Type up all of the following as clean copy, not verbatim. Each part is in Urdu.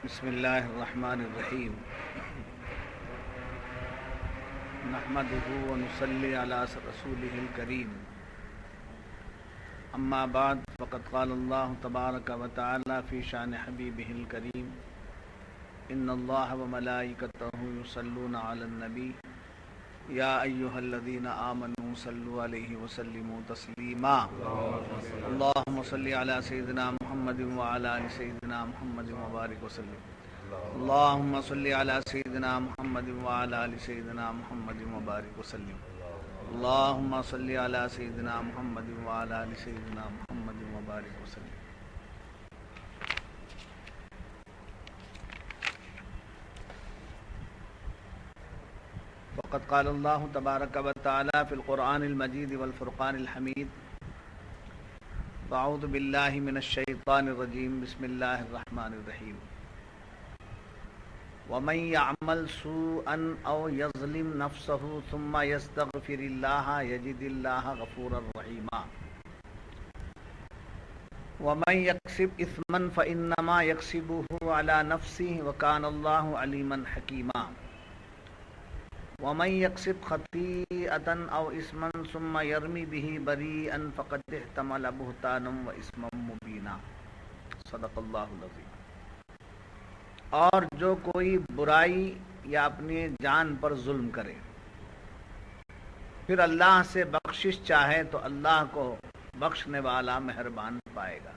بسم اللہ الرحمن الرحیم نحمده ونصلی علی رسولہ الکریم اما بعد فقد قال اللہ تبارک وتعالی فی شان حبیبہ الکریم ان اللہ وملائکتہ یصلون علی النبی یا ایہا الذین آمنوا صلوا علیہ وسلموا تسلیما اللہم صلی علی سیدنا محمد وعلی آل سیدنا محمد وبارک وسلم اللہم صلی علی سیدنا محمد وعلی آل سیدنا محمد وبارک وسلم اللہم صلی علی سیدنا محمد وعلی آل سیدنا محمد وبارک وسلم. وقد قال اللہ تبارک و تعالی فی القرآن المجید والفرقان الحمید اعوذ باللہ من الشیطان الرجیم بسم اللہ الرحمن الرحیم ومن يعمل سوءا او يظلم نفسه ثم يستغفر الله يجد الله غفورا رحيما ومن يكسب اثما فانما يكسبه على نفسه وكان الله عليما حكيما ومن يكسب خطيئة او اثما ثم يرمي به بريئا فقد احتمل بهتانا واثما مبينا صدق اللہ العظیم. اور جو کوئی برائی یا اپنی جان پر ظلم کرے پھر اللہ سے بخشش چاہے تو اللہ کو بخشنے والا مہربان پائے گا،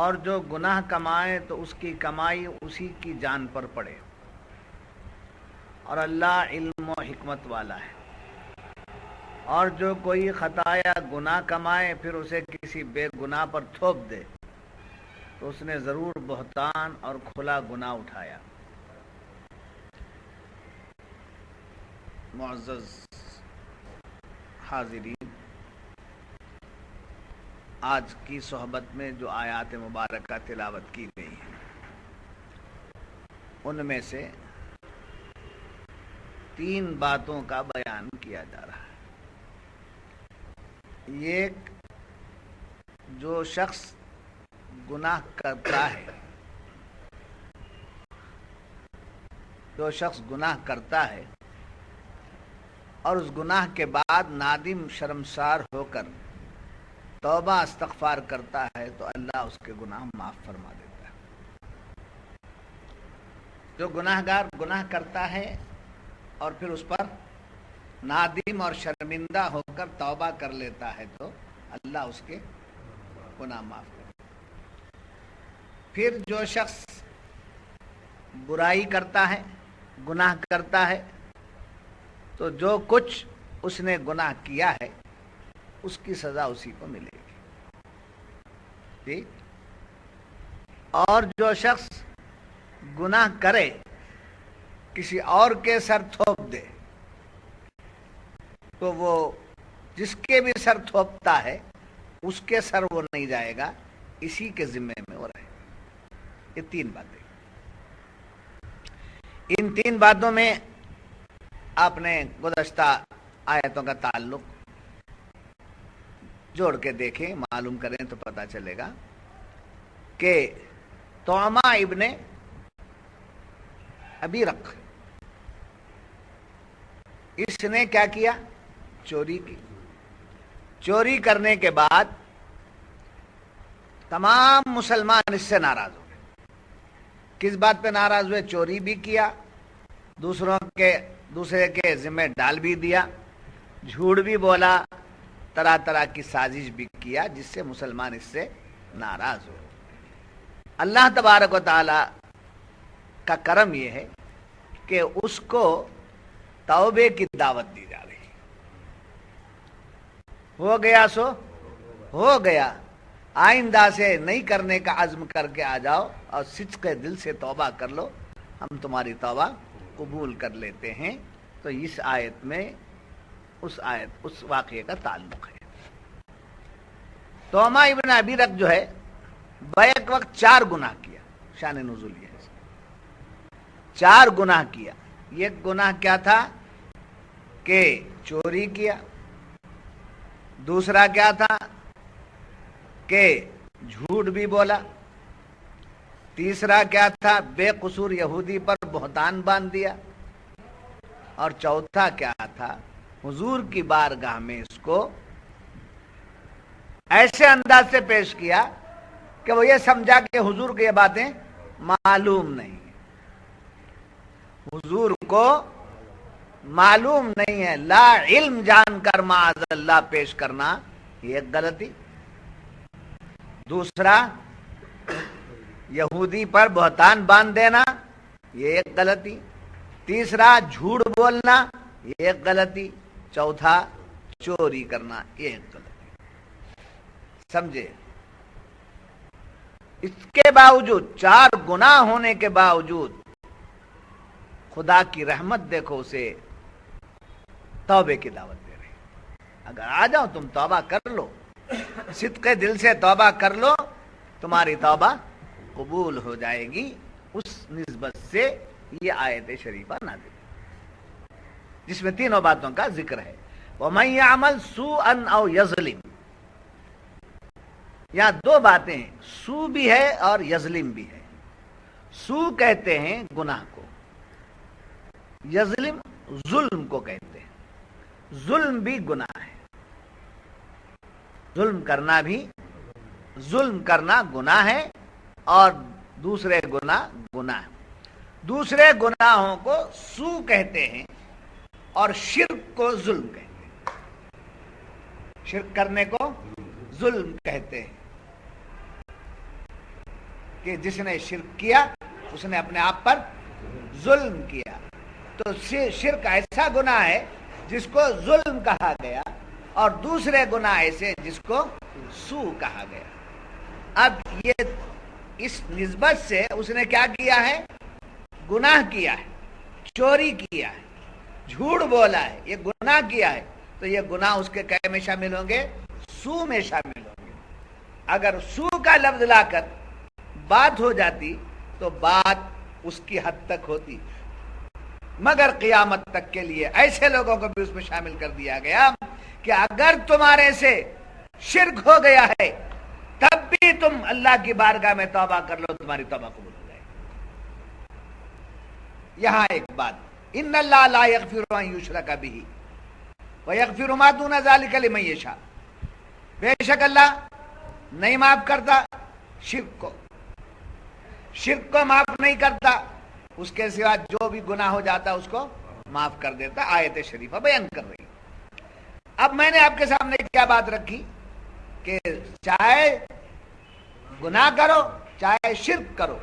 اور جو گناہ کمائے تو اس کی کمائی اسی کی جان پر پڑے، اور اللہ علم و حکمت والا ہے. اور جو کوئی خطا یا گناہ کمائے پھر اسے کسی بے گناہ پر تھوپ دے تو اس نے ضرور بہتان اور کھلا گناہ اٹھایا. معزز حاضرین، آج کی صحبت میں جو آیات مبارکہ تلاوت کی گئی ہیں ان میں سے 3 باتوں کا بیان کیا جا رہا ہے. ایک، جو شخص گناہ کرتا ہے، جو شخص گناہ کرتا ہے اور اس گناہ کے بعد نادم شرمسار ہو کر توبہ استغفار کرتا ہے تو اللہ اس کے گناہ معاف فرما دیتا ہے. جو گناہ گار گناہ کرتا ہے اور پھر اس پر نادم اور شرمندہ ہو کر توبہ کر لیتا ہے تو اللہ اس کے گناہ معاف کرتا ہے. پھر جو شخص برائی کرتا ہے، گناہ کرتا ہے، تو جو کچھ اس نے گناہ کیا ہے اس کی سزا اسی کو ملے گی. ٹھیک. اور جو شخص گناہ کرے کسی اور کے سر تھوپ دے تو وہ جس کے بھی سر تھوپتا ہے اس کے سر وہ نہیں جائے گا، اسی کے ذمے میں وہ رہے. یہ 3 باتیں. ان 3 باتوں میں آپ نے گزشتہ آیتوں کا تعلق جوڑ کے دیکھیں، معلوم کریں تو پتہ چلے گا کہ طعمہ ابن ابیرق اس نے کیا کیا؟ چوری کی. چوری کرنے کے بعد تمام مسلمان اس سے ناراض ہو گئے. کس بات پہ ناراض ہوئے؟ چوری بھی کیا، دوسرے کے ذمہ ڈال بھی دیا، جھوٹ بھی بولا، طرح طرح کی سازش بھی کیا، جس سے مسلمان اس سے ناراض ہو. اللہ تبارک و تعالی کا کرم یہ ہے کہ اس کو توبے کی دعوت دی جا رہی. ہو گیا سو ہو گیا، آئندہ سے نہیں کرنے کا عزم کر کے آ جاؤ اور صدق دل سے توبہ کر لو، ہم تمہاری توبہ قبول کر لیتے ہیں. تو اس آیت میں اس واقعے کا تعلق ہے. طعمہ ابن ابیرق جو ہے بیک وقت 4 گناہ کیا. شان نزول یہ ہے، 4 گناہ کیا. ایک گناہ کیا تھا کہ چوری کیا، دوسرا کیا تھا کہ جھوٹ بھی بولا، تیسرا کیا تھا؟ بے قصور یہودی پر بہتان باندھ دیا. اور چوتھا کیا تھا؟ حضور کی بارگاہ میں اس کو ایسے انداز سے پیش کیا کہ وہ یہ سمجھا کہ حضور کو یہ باتیں معلوم نہیں. حضور کو معلوم نہیں ہے. لا علم جان کر معاذ اللہ پیش کرنا یہ ایک غلطی. دوسرا یہودی پر بہتان باندھ دینا یہ ایک غلطی. تیسرا جھوٹ بولنا یہ ایک غلطی. چوتھا چوری کرنا یہ ایک غلطی. سمجھے؟ اس کے باوجود، چار گناہ ہونے کے باوجود خدا کی رحمت دیکھو اسے توبے کی دعوت دے رہی. اگر آ جاؤ تم توبہ کر لو، صدق دل سے توبہ کر لو، تمہاری توبہ قبول ہو جائے گی. اس نسبت سے یہ آیت شریفہ نازل جس میں تینوں باتوں کا ذکر ہے. وَمَن يَعْمَلْ سُوءًا أَوْ يَظْلِمْ. یہاں دو باتیں ہیں، سو بھی ہے اور یظلم بھی ہے. سو کہتے ہیں گناہ کو، یظلم ظلم کو کہتے ہیں. ظلم بھی گناہ ہے. ظلم کرنا گناہ ہے اور دوسرے گناہ ہے. دوسرے گناہوں کو سو کہتے ہیں اور شرک کو ظلم کہتے ہیں. شرک کرنے کو ظلم کہتے ہیں کہ جس نے شرک کیا اس نے اپنے آپ پر ظلم کیا. تو شرک ایسا گناہ ہے جس کو ظلم کہا گیا اور دوسرے گناہ ایسے جس کو سو کہا گیا. اب یہ اس نسبت سے اس نے کیا کیا ہے؟ گناہ کیا ہے، چوری کیا ہے، جھوٹ بولا ہے، یہ گناہ کیا ہے. تو یہ گناہ اس کے کیا میں شامل ہوں گے؟ سو میں شامل ہوں گے. اگر سو کا لفظ لا کر بات ہو جاتی تو بات اس کی حد تک ہوتی، مگر قیامت تک کے لیے ایسے لوگوں کو بھی اس میں شامل کر دیا گیا کہ اگر تمہارے سے شرک ہو گیا ہے تب بھی تم اللہ کی بارگاہ میں توبہ کر لو، تمہاری توبہ قبول ہو جائے. یہاں ایک بات، ان اللہ لا یغفر ان یشرک بہ ویغفر ما دون ذلک لمن یشاء. بے شک اللہ نہیں معاف کرتا شرک کو معاف نہیں کرتا، اس کے سوا جو بھی گناہ ہو جاتا اس کو معاف کر دیتا. آیت شریفہ بیان کر رہی. اب میں نے آپ کے سامنے کیا بات رکھی کہ چاہے گناہ کرو چاہے شرک کرو،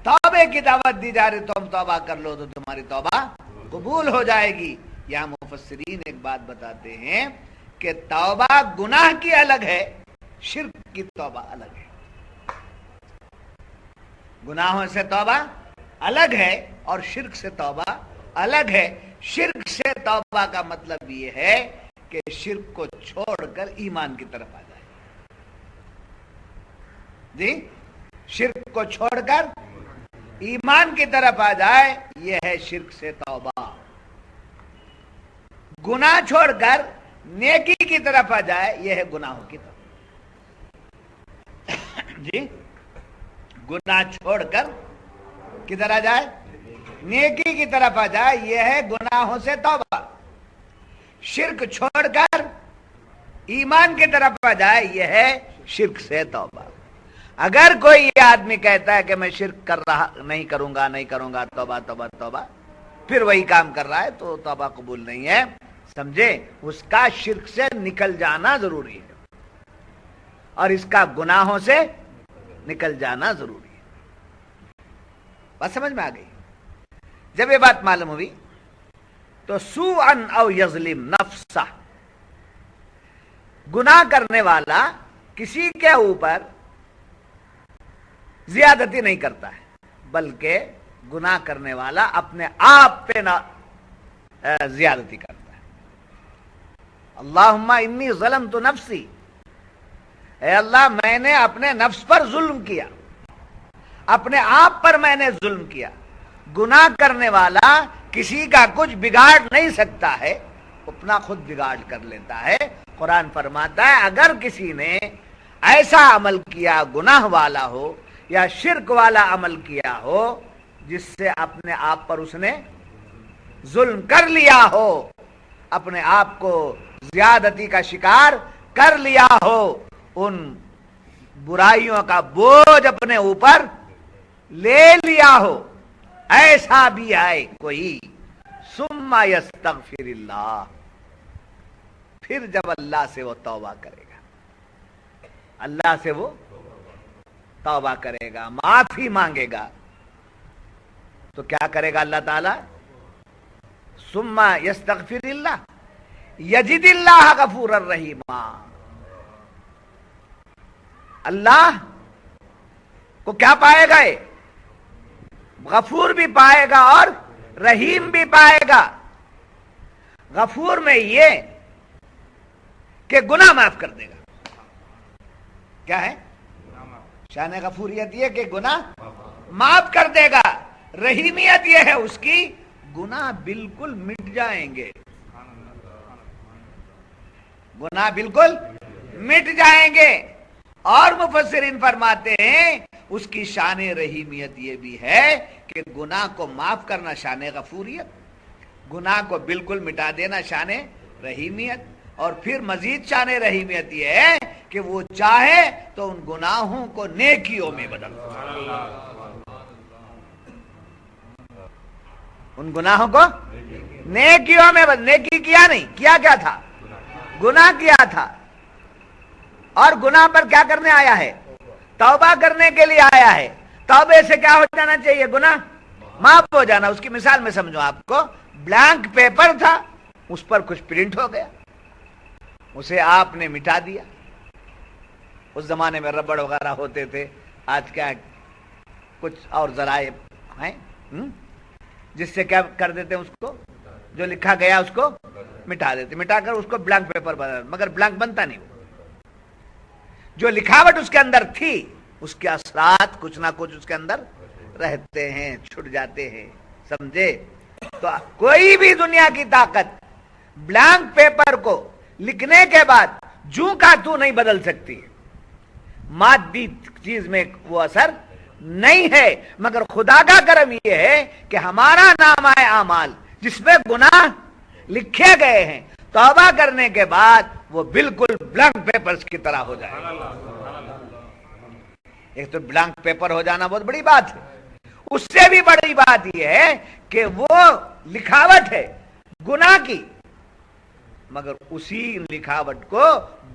توبے کی دعوت دی جا رہی، تم توبہ کر لو تو تمہاری توبہ قبول ہو جائے گی. یہاں مفسرین ایک بات بتاتے ہیں کہ توبہ گناہ کی الگ ہے، شرک کی توبہ الگ ہے. گناہوں سے توبہ الگ ہے اور شرک سے توبہ الگ ہے. شرک سے توبہ کا مطلب یہ ہے کہ شرک کو چھوڑ کر ایمان کی طرف آ جائے. جی، شرک کو چھوڑ کر ایمان کی طرف آ جائے، یہ ہے شرک سے توبہ. گناہ چھوڑ کر نیکی کی طرف آ جائے، یہ ہے گناہوں کی طرف. جی، گناہ چھوڑ کر کدھر آ جائے؟ نیکی کی طرف آ جائے، یہ ہے گناہوں سے توبہ. شرک چھوڑ کر ایمان کی طرف آ جائے، یہ ہے شرک سے توبہ. اگر کوئی یہ آدمی کہتا ہے کہ میں شرک نہیں کروں گا توبہ توبہ توبہ، پھر وہی کام کر رہا ہے تو توبہ قبول نہیں ہے. سمجھے؟ اس کا شرک سے نکل جانا ضروری ہے اور اس کا گناہوں سے نکل جانا ضروری ہے. بات سمجھ میں آ گئی؟ جب یہ بات معلوم ہوئی تو سوءن او یظلم نفسہ، گناہ کرنے والا کسی کے اوپر زیادتی نہیں کرتا ہے، بلکہ گناہ کرنے والا اپنے آپ پہ زیادتی کرتا ہے. اللہم انی ظلمت نفسی، اے اللہ میں نے اپنے نفس پر ظلم کیا، اپنے آپ پر میں نے ظلم کیا. گناہ کرنے والا کسی کا کچھ بگاڑ نہیں سکتا ہے، اپنا خود بگاڑ کر لیتا ہے. قرآن فرماتا ہے اگر کسی نے ایسا عمل کیا گناہ والا ہو یا شرک والا عمل کیا ہو جس سے اپنے آپ پر اس نے ظلم کر لیا ہو، اپنے آپ کو زیادتی کا شکار کر لیا ہو، ان برائیوں کا بوجھ اپنے اوپر لے لیا ہو، ایسا بھی ہے کوئی، ثم یستغفر اللہ، پھر جب اللہ سے وہ توبہ کرے گا، اللہ سے وہ توبہ کرے گا، معافی مانگے گا، تو کیا کرے گا اللہ تعالی؟ ثم یستغفر اللہ یجد اللہ غفورا رحیما، اللہ کو کیا پائے گا؟ غفور بھی پائے گا اور رحیم بھی پائے گا۔ غفور میں یہ کہ گناہ معاف کر دے گا، کیا ہے شان غفوریت؟ یہ کہ گناہ معاف کر دے گا۔ رحیمیت یہ ہے اس کی گناہ بالکل مٹ جائیں گے، گناہ بالکل مٹ جائیں گے۔ اور مفسرین فرماتے ہیں اس کی شان رحیمیت یہ بھی ہے کہ گناہ کو معاف کرنا شان غفوریت، گناہ کو بالکل مٹا دینا شان رحیمیت، اور پھر مزید شان رحیمیت یہ ہے کہ وہ چاہے تو ان گناہوں کو نیکیوں میں بدل دے، ان گناہوں کو نیکیوں میں بدل۔ نیکی کیا نہیں کیا، کیا تھا؟ گناہ کیا تھا، اور گناہ پر کیا کرنے آیا ہے؟ توبہ کرنے کے لیے آیا ہے۔ توبے سے کیا ہو جانا چاہیے؟ گناہ معاف ہو جانا۔ اس کی مثال میں سمجھو آپ کو، بلینک پیپر تھا، اس پر کچھ پرنٹ ہو گیا، اسے آپ نے مٹا دیا۔ اس زمانے میں ربڑ وغیرہ ہوتے تھے، آج کیا کچھ اور ذرائع ہیں جس سے کیا کر دیتے ہیں، اس کو جو لکھا گیا اس کو مٹا دیتے، مٹا کر اس کو بلینک پیپر بنا، مگر بلینک بنتا نہیں، جو لکھاوٹ اس کے اندر تھی اس کے اثرات کچھ نہ کچھ اس کے اندر رہتے ہیں، چھٹ جاتے ہیں، سمجھے؟ تو کوئی بھی دنیا کی طاقت بلینک پیپر کو لکھنے کے بعد جوں کا تو نہیں بدل سکتی، مادی چیز میں وہ اثر نہیں ہے، مگر خدا کا کرم یہ ہے کہ ہمارا نامہ اعمال جس میں گناہ لکھے گئے ہیں، توبہ کرنے کے بعد وہ بالکل بلینک پیپرز کی طرح ہو جائے گا۔ ایک تو بلینک پیپر ہو جانا بہت بڑی بات ہے، اس سے بھی بڑی بات یہ ہے کہ وہ لکھاوٹ ہے گناہ کی، مگر اسی لکھاوٹ کو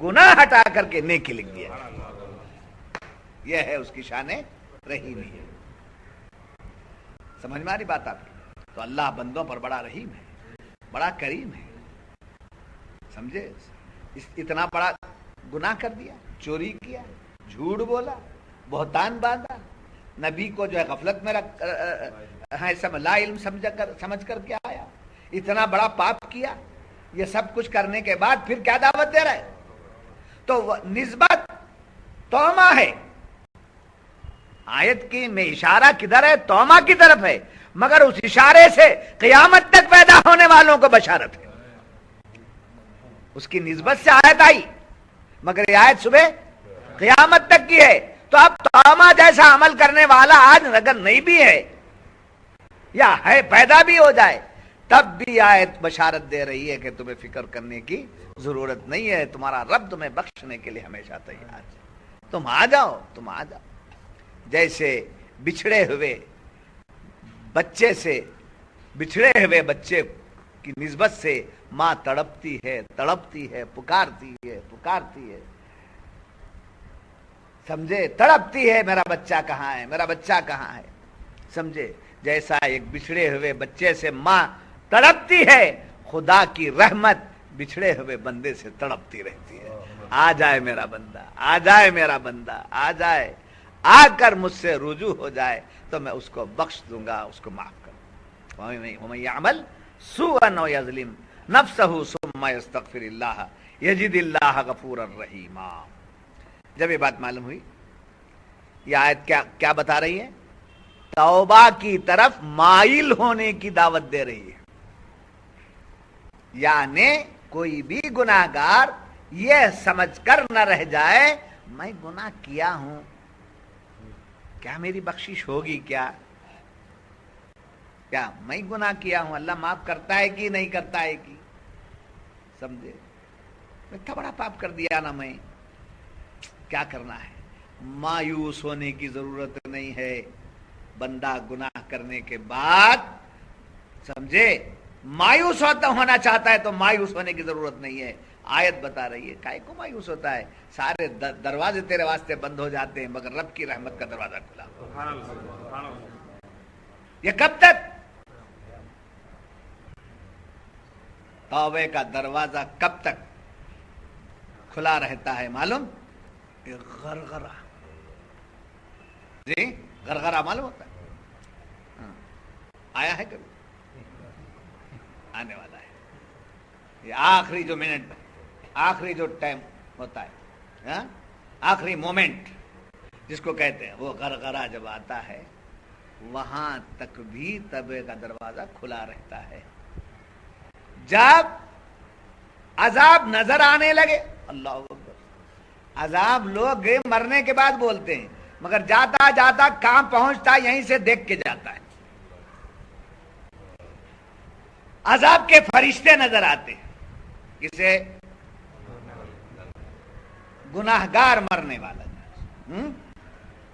گناہ ہٹا کر کے نیکی لکھ دیا، یہ ہے اس کی شان رحیمی ہے۔ سمجھ میں آ رہی بات آپ کی؟ تو اللہ بندوں پر بڑا رحیم ہے، بڑا کریم ہے، سمجھے؟ اتنا بڑا گناہ کر دیا، چوری کیا، جھوٹ بولا، بہتان باندھا، نبی کو جو ہے غفلت میں لا علم سمجھ کر کے آیا، اتنا بڑا پاپ کیا، یہ سب کچھ کرنے کے بعد پھر کیا دعوت دے رہا ہے؟ تو نسبت توما ہے، آیت کی میں اشارہ کدھر ہے؟ توما کی طرف ہے، مگر اس اشارے سے قیامت تک پیدا ہونے والوں کو بشارت ہے، اس کی نسبت سے آیت آئی، مگر یہ آیت صبح قیامت تک کی ہے۔ تو اب توما جیسا عمل کرنے والا آج اگر نہیں بھی ہے یا ہے پیدا بھی ہو جائے، تب بھی آیت بشارت دے رہی ہے کہ تمہیں فکر کرنے کی ضرورت نہیں ہے، تمہارا رب تمہیں بخشنے کے لیے ہمیشہ تیار ہے، تم آ جاؤ، تم آ جاؤ۔ جیسے بچھڑے ہوئے بچے کی نسبت سے ماں تڑپتی ہے، پکارتی ہے، سمجھے؟ تڑپتی ہے، میرا بچہ کہاں ہے، میرا بچہ کہاں ہے، سمجھے؟ جیسا ایک بچھڑے ہوئے بچے سے ماں تڑپتی ہے، خدا کی رحمت بچھڑے ہوئے بندے سے تڑپتی رہتی ہے، آ جائے میرا بندہ، آ جائے میرا بندہ، آ جائے، آ کر مجھ سے رجوع ہو جائے تو میں اس کو بخش دوں گا، اس کو معاف کروں۔ وَمَن يَعْمَلْ سُوءًا أَوْ يَظْلِمْ نَفْسَهُ ثُمَّ يَسْتَغْفِرِ اللَّهَ يَجِدِ اللَّهَ غَفُورًا رَحِيمًا۔ جب یہ بات معلوم ہوئی، یہ آیت کیا بتا رہی ہے؟ توبہ کی طرف مائل ہونے کی دعوت دے رہی ہے، یعنی کوئی بھی گناہگار یہ سمجھ کر نہ رہ جائے میں گناہ کیا ہوں، کیا میری بخشش ہوگی؟ کیا میں گناہ کیا ہوں؟ اللہ معاف کرتا ہے کہ نہیں کرتا ہے کہ؟ سمجھے؟ اتنا بڑا پاپ کر دیا نا میں، کیا کرنا ہے؟ مایوس ہونے کی ضرورت نہیں ہے. بندہ گناہ کرنے کے بعد سمجھے مایوس ہونا چاہتا ہے تو مایوس ہونے کی ضرورت نہیں ہے. آیت بتا رہی ہے کائے کو مایوس ہوتا ہے؟ سارے دروازے تیرے واسطے بند ہو جاتے ہیں مگر رب کی رحمت کا دروازہ کھلا. یہ کب تک؟ توبے کا دروازہ کب تک کھلا رہتا ہے معلوم؟ غرغرہ. جی غرغرہ معلوم ہوتا ہے؟ آیا ہے کبھی؟ آنے والا ہے. یہ آخری جو منٹ، آخری جو ٹائم ہوتا ہے، آخری مومنٹ جس کو کہتے ہیں، وہ غرغرہ جب آتا ہے وہاں تک بھی توبے کا دروازہ کھلا رہتا ہے. جب عذاب نظر آنے لگے، اللہ اکبر، عذاب لوگ مرنے کے بعد بولتے ہیں مگر جاتا جاتا کہاں پہنچتا یہیں سے دیکھ کے جاتا ہے. عذاب کے فرشتے نظر آتے ہیں. کسے؟ گناہگار مرنے والا.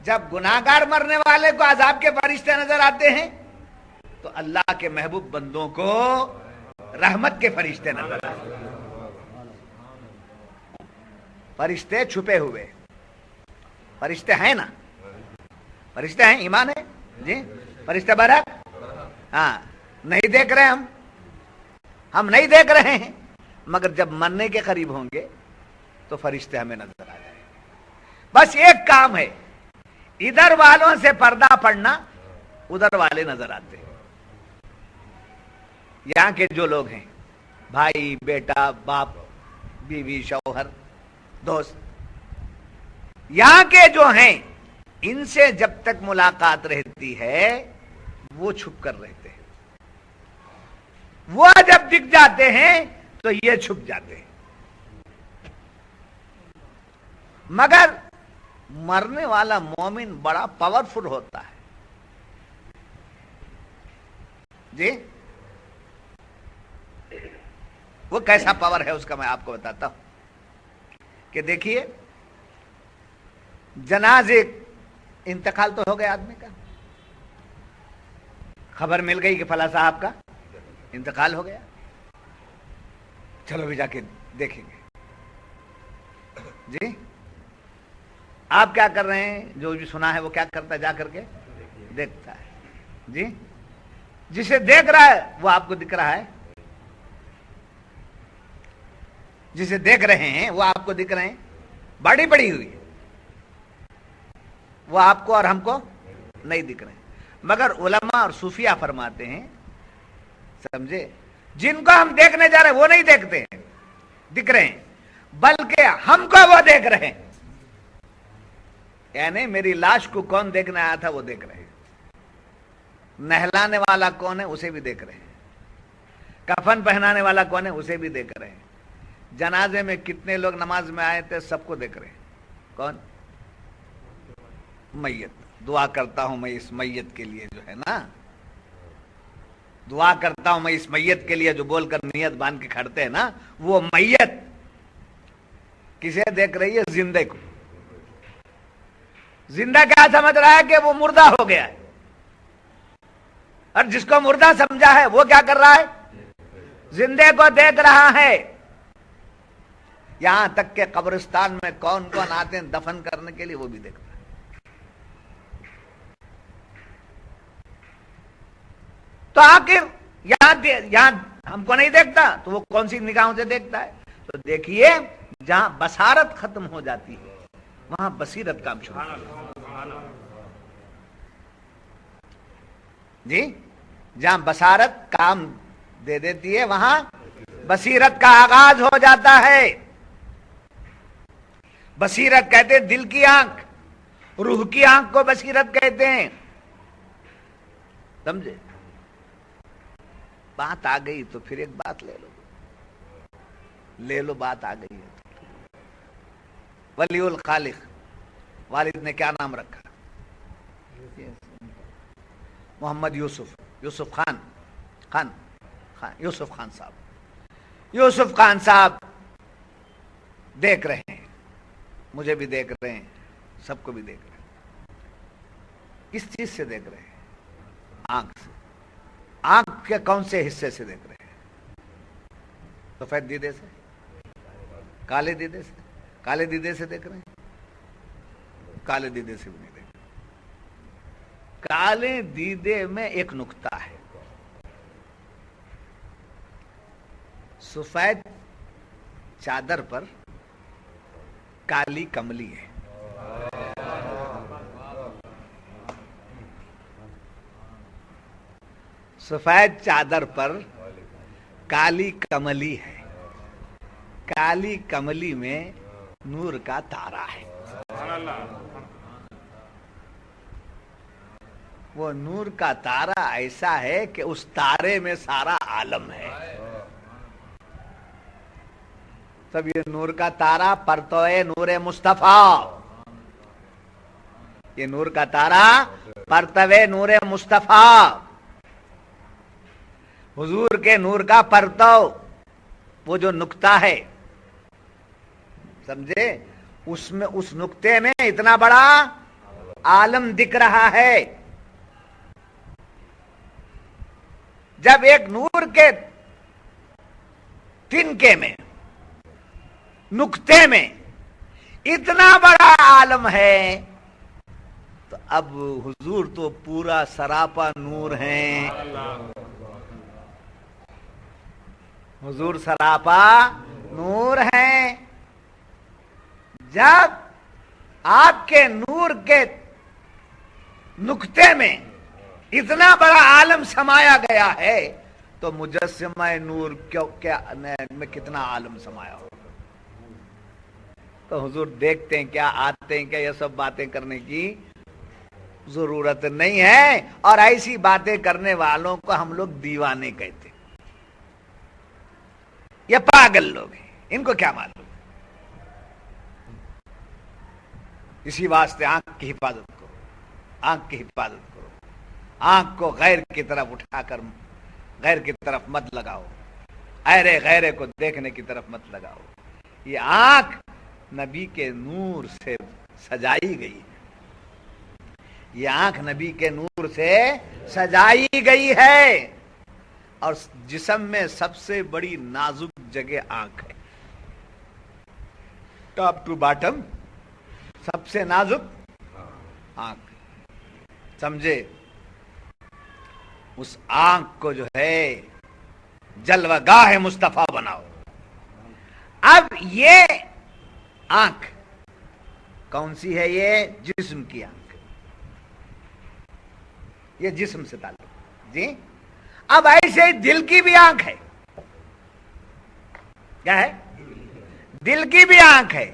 جب گناہگار مرنے والے کو عذاب کے فرشتے نظر آتے ہیں تو اللہ کے محبوب بندوں کو رحمت کے فرشتے نظر آتے ہیں. فرشتے چھپے ہوئے، فرشتے ہیں نا، فرشتے ہیں، ایمان ہے جی. فرشتے برحق ہاں نہیں دیکھ رہے، ہم نہیں دیکھ رہے ہیں مگر جب مرنے کے قریب ہوں گے تو فرشتے ہمیں نظر آ جائیں گے. بس ایک کام ہے، ادھر والوں سے پردہ پڑنا، ادھر والے نظر آتے ہیں. یہاں کے جو لوگ ہیں، بھائی بیٹا باپ بیوی شوہر دوست، یہاں کے جو ہیں ان سے جب تک ملاقات رہتی ہے وہ چھپ کر رہتے ہیں. وہ جب دکھ جاتے ہیں تو یہ چھپ جاتے ہیں. مگر مرنے والا مومن بڑا پاورفل ہوتا ہے جی. وہ کیسا پاور ہے اس کا میں آپ کو بتاتا ہوں کہ دیکھیے، جنازے انتقال تو ہو گیا آدمی کا، خبر مل گئی کہ فلاں صاحب کا انتقال ہو گیا، چلو بھی جا کے دیکھیں گے. جی آپ کیا کر رہے ہیں؟ جو بھی سنا ہے وہ کیا کرتا ہے؟ جا کر کے دیکھتا ہے. جی جسے دیکھ رہا ہے وہ آپ کو دکھ رہا ہے، جسے دیکھ رہے ہیں وہ آپ کو دکھ رہے ہیں، باڈی پڑی ہوئی ہے، وہ آپ کو اور ہم کو نہیں دکھ رہے ہیں. مگر علماء اور صوفیہ فرماتے ہیں، سمجھے، جن کو ہم دیکھنے جا رہے ہیں وہ نہیں دیکھتے ہیں، دکھ رہے ہیں، بلکہ ہم کو وہ دیکھ رہے ہیں. یعنی میری لاش کو کون دیکھنے آیا تھا وہ دیکھ رہے ہیں، نہلانے والا کون ہے اسے بھی دیکھ رہے ہیں، کفن پہنانے والا کون ہے اسے بھی دیکھ رہے ہیں، جنازے میں کتنے لوگ نماز میں آئے تھے سب کو دیکھ رہے ہیں. کون؟ میت. دعا کرتا ہوں میں اس میت کے لیے، جو ہے نا، دعا کرتا ہوں میں اس میت کے لیے، جو بول کر نیت باندھ کے کھڑتے ہیں نا، وہ میت کسے دیکھ رہی ہے؟ زندے کو. زندہ کیا سمجھ رہا ہے کہ وہ مردہ ہو گیا ہے، اور جس کو مردہ سمجھا ہے وہ کیا کر رہا ہے؟ زندے کو دیکھ رہا ہے. یہاں تک کہ قبرستان میں کون کون آتے ہیں دفن کرنے کے لیے وہ بھی دیکھ رہا ہے. تو آخر یہاں ہم کو نہیں دیکھتا تو وہ کون سی نگاہوں سے دیکھتا ہے؟ تو دیکھیے، جہاں بصارت ختم ہو جاتی ہے وہاں بصیرت کام شروع ہوتی ہے. جی جہاں بصارت کام دے دیتی ہے وہاں بصیرت کا آغاز ہو جاتا ہے. بصیرت کہتے ہیں دل کی آنکھ، روح کی آنکھ کو بصیرت کہتے ہیں. سمجھے؟ بات آ گئی تو پھر ایک بات لے لو، بات آ گئی ہے. ولی الخالق، والد نے کیا نام رکھا؟ محمد یوسف خان صاحب دیکھ رہے ہیں، مجھے بھی دیکھ رہے ہیں، سب کو بھی دیکھ رہے ہیں۔ کس چیز سے دیکھ رہے ہیں؟ آنکھ سے۔ آنکھ کے کون سے حصے سے دیکھ رہے ہیں؟ سفید دیدے سے، کالے دیدے سے؟ کالے دیدے سے دیکھ رہے ہیں؟ کالے دیدے سے بھی نہیں دیکھ رہے۔ کالے دیدے میں ایک نقطہ ہے، سفید چادر پر کالی کملی ہے۔ سفید چادر پر کالی کملی ہے، کالی کملی میں نور کا تارا ہے۔ وہ نور کا تارا ایسا ہے کہ اس تارے میں سارا عالم ہے۔ سب یہ نور کا تارا پرتوئے نور مصطفیٰ، یہ نور کا تارا پرتوئے نور مصطفیٰ، حضور کے نور کا پرتو، وہ جو نقطہ ہے، سمجھے؟ اس میں، اس نقطے میں اتنا بڑا عالم دکھ رہا ہے۔ جب ایک نور کے تنکے میں، نقطے میں اتنا بڑا عالم ہے، تو اب حضور تو پورا سراپا نور ہیں۔ حضور سراپا نور ہیں۔ جب آپ کے نور کے نقطے میں اتنا بڑا عالم سمایا گیا ہے، تو مجسمہ نور میں کتنا عالم سمایا ہو۔ تو حضور دیکھتے ہیں کیا، آتے ہیں کیا، یہ سب باتیں کرنے کی ضرورت نہیں ہے۔ اور ایسی باتیں کرنے والوں کو ہم لوگ دیوانے کہتے ہیں، یہ پاگل لوگ ہیں، ان کو کیا معلوم۔ اسی واسطے آنکھ کی حفاظت کرو، آنکھ کی حفاظت کرو، آنکھ کو غیر کی طرف اٹھا کر غیر کی طرف مت لگاؤ، غیرے کو دیکھنے کی طرف مت لگاؤ۔ یہ آنکھ نبی کے نور سے سجائی گئی ہے، یہ آنکھ نبی کے نور سے سجائی گئی ہے، اور جسم میں سب سے بڑی نازک جگہ آنکھ ہے، ٹاپ ٹو باٹم سب سے نازک آنکھ، سمجھے؟ اس آنکھ کو جو ہے جلوہ گاہ مصطفیٰ بناؤ۔ اب یہ آنکھ کون سی ہے؟ یہ جسم کی آنکھ، یہ جسم سے تعلق، جی۔ اب ایسے ہی دل کی بھی آنکھ ہے، کیا ہے؟ دل کی بھی آنکھ ہے۔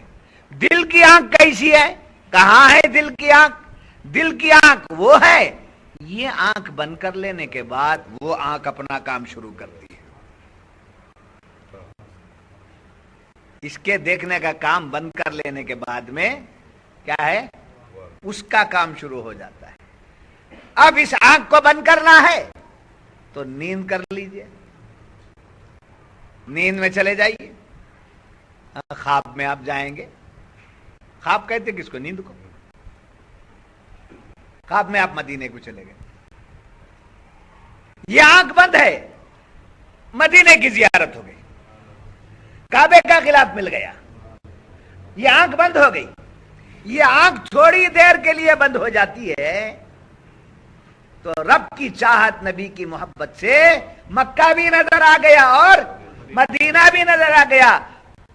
دل کی آنکھ کیسی ہے؟ کہاں ہے دل کی آنکھ؟ دل کی آنکھ وہ ہے، یہ آنکھ بند کر لینے کے بعد وہ آنکھ اپنا کام شروع کرتی ہے۔ اس کے دیکھنے کا کام بند کر لینے کے بعد میں کیا ہے؟ اس کا کام شروع ہو جاتا ہے۔ اب اس آنکھ کو بند کرنا ہے تو نیند کر لیجئے، نیند میں چلے جائیے، خواب میں آپ جائیں گے۔ خواب کہتے کس کو؟ نیند کو۔ خواب میں آپ مدینے کو چلے گئے، یہ آنکھ بند ہے، مدینے کی زیارت ہو گئی، کعبے کا غلاف مل گیا، یہ آنکھ بند ہو گئی۔ یہ آنکھ تھوڑی دیر کے لیے بند ہو جاتی ہے تو رب کی چاہت، نبی کی محبت سے مکہ بھی نظر آ گیا، اور مدینہ بھی نظر آ گیا،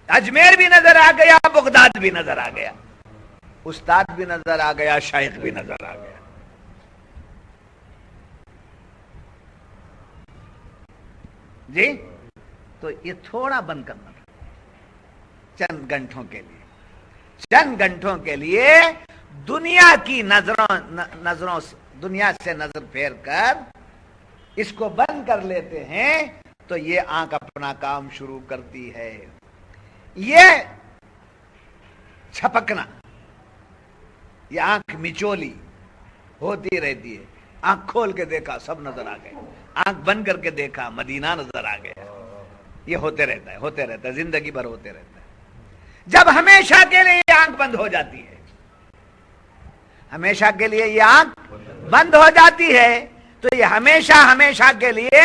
اجمیر بھی نظر آ گیا، بغداد بھی نظر آ گیا، استاد بھی نظر آ گیا، شیخ بھی نظر آ گیا۔ جی، تو یہ تھوڑا بند کرنا تھا، چند گھنٹوں کے لیے، چند گھنٹوں کے لیے دنیا کی نظروں دنیا سے نظر پھیر کر اس کو بند کر لیتے ہیں، تو یہ آنکھ اپنا کام شروع کرتی ہے۔ یہ چھپکنا، یہ آنکھ مچولی ہوتی رہتی ہے. آنکھ کھول کے دیکھا سب نظر آ گئے, آنکھ بند کر کے دیکھا مدینہ نظر آ گیا. یہ ہوتے رہتا ہے, ہوتے رہتا ہے, زندگی بھر ہوتے رہتا ہے. جب ہمیشہ کے لیے یہ آنکھ بند ہو جاتی ہے, ہمیشہ کے لیے یہ آنکھ بند ہو جاتی ہے, تو یہ ہمیشہ ہمیشہ کے لیے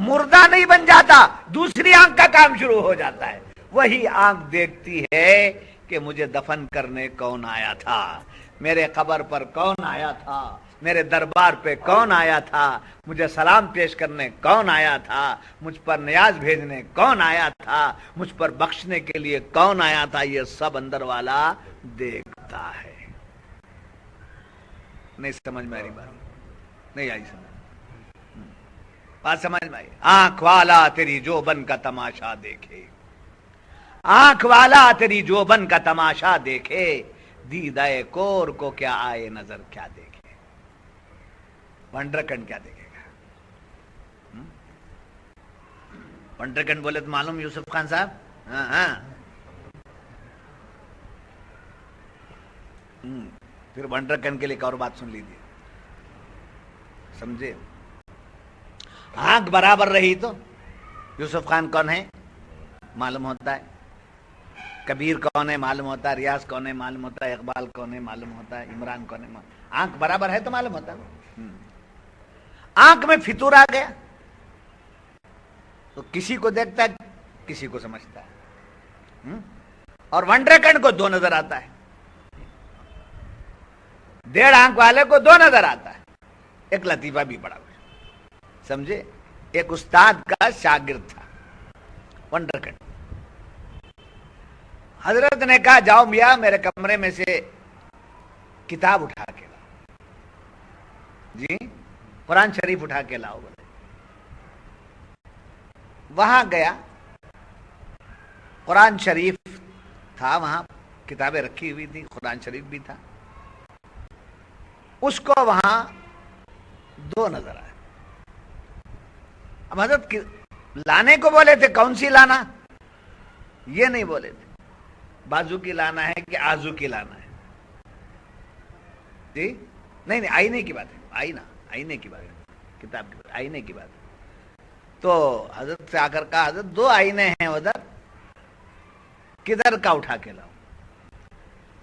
مردہ نہیں بن جاتا, دوسری آنکھ کا کام شروع ہو جاتا ہے. وہی آنکھ دیکھتی ہے کہ مجھے دفن کرنے کون آیا تھا, میرے قبر پر کون آیا تھا, میرے دربار پہ کون آیا تھا, مجھے سلام پیش کرنے کون آیا تھا, مجھ پر نیاز بھیجنے کون آیا تھا, مجھ پر بخشنے کے لیے کون آیا تھا. یہ سب اندر والا دیکھتا ہے. نہیں سمجھ میں آ رہی بات؟ نہیں آئی سمجھ؟ بات سمجھ میں آئی؟ آنکھ والا تیری جوبن کا تماشا دیکھے, آنکھ والا تیری جوبن کا تماشا دیکھے, دیدائے کور کو کیا آئے نظر کیا دیکھے. ونڈرکنڈ کیا دیکھے گا؟ ونڈرکنڈ بولے تو معلوم یوسف خان صاحب؟ ہاں ہاں. پھر ونڈرکنڈ کے لیے ایک اور بات سن لیجیے, سمجھے؟ آنکھ برابر رہی تو یوسف خان کون ہے معلوم ہوتا ہے, کبیر کون ہے معلوم ہوتا ہے, ریاض کون ہے معلوم ہوتا ہے, اقبال کون ہے معلوم ہوتا ہے, عمران کون ہے. آنکھ برابر ہے تو معلوم ہوتا ہے. آنکھ میں فطور آ گیا تو کسی کو دیکھتا ہے کسی کو سمجھتا ہے. اور ونڈرکنڈ کو دو نظر آتا ہے, 1.5 آنکھ والے کو 2 نظر آتا ہے. ایک لطیفہ بھی بڑا سمجھے, ایک استاد کا شاگرد تھا ونڈرکنڈ. حضرت نے کہا جاؤ میاں میرے کمرے میں سے کتاب اٹھا کے لاؤ. جی قرآن شریف اٹھا کے لاؤ. بولے وہاں گیا, قرآن شریف تھا وہاں, کتابیں رکھی ہوئی تھی, قرآن شریف بھی تھا. اس کو وہاں 2 نظر آئے. اب حضرت لانے کو بولے تھے, کون سی لانا یہ نہیں بولے تھے, بازو کی لانا ہے کہ آزو کی لانا ہے. جی نہیں آئینے کی بات ہے, آئینے کی بات ہے, کتاب کی بات, آئینے کی بات ہے. تو حضرت سے آ کر کہا حضرت 2 آئینے ہیں ادھر, کدھر کا اٹھا کے لاؤ.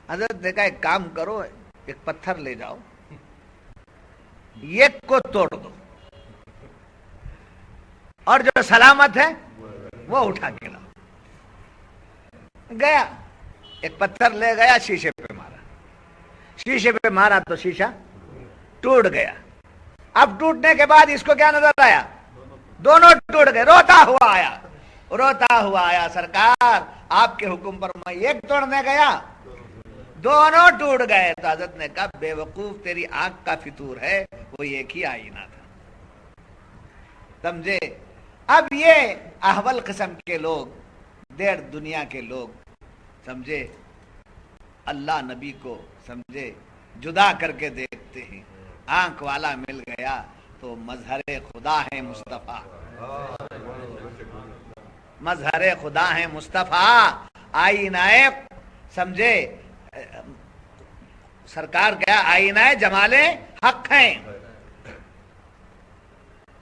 حضرت نے کہا ایک کام کرو, ایک پتھر لے جاؤ, ایک کو توڑ دو, اور جو سلامت ہے وہ اٹھا کے لاؤ. گیا, ایک پتھر لے گیا, شیشے پہ مارا, شیشے پہ مارا تو شیشہ ٹوٹ گیا. اب ٹوٹنے کے بعد اس کو کیا نظر آیا؟ دونوں ٹوٹ گئے. روتا ہوا آیا سرکار آپ کے حکم پر میں ایک توڑنے گیا, دونوں ٹوٹ گئے. تو حضرت نے کہا بے وقوف, تیری آنکھ کا فطور ہے, وہ ایک ہی آئینہ تھا. سمجھے؟ اب یہ احول قسم کے لوگ, 1.5 دنیا کے لوگ, سمجھے, اللہ نبی کو سمجھے جدا کر کے دیکھتے ہیں. آنکھ والا مل گیا تو مظہر خدا ہے مصطفیٰ, مظہر خدا ہے مصطفیٰ. آئینہ سمجھے سرکار کیا آئینہ جمال حق ہے.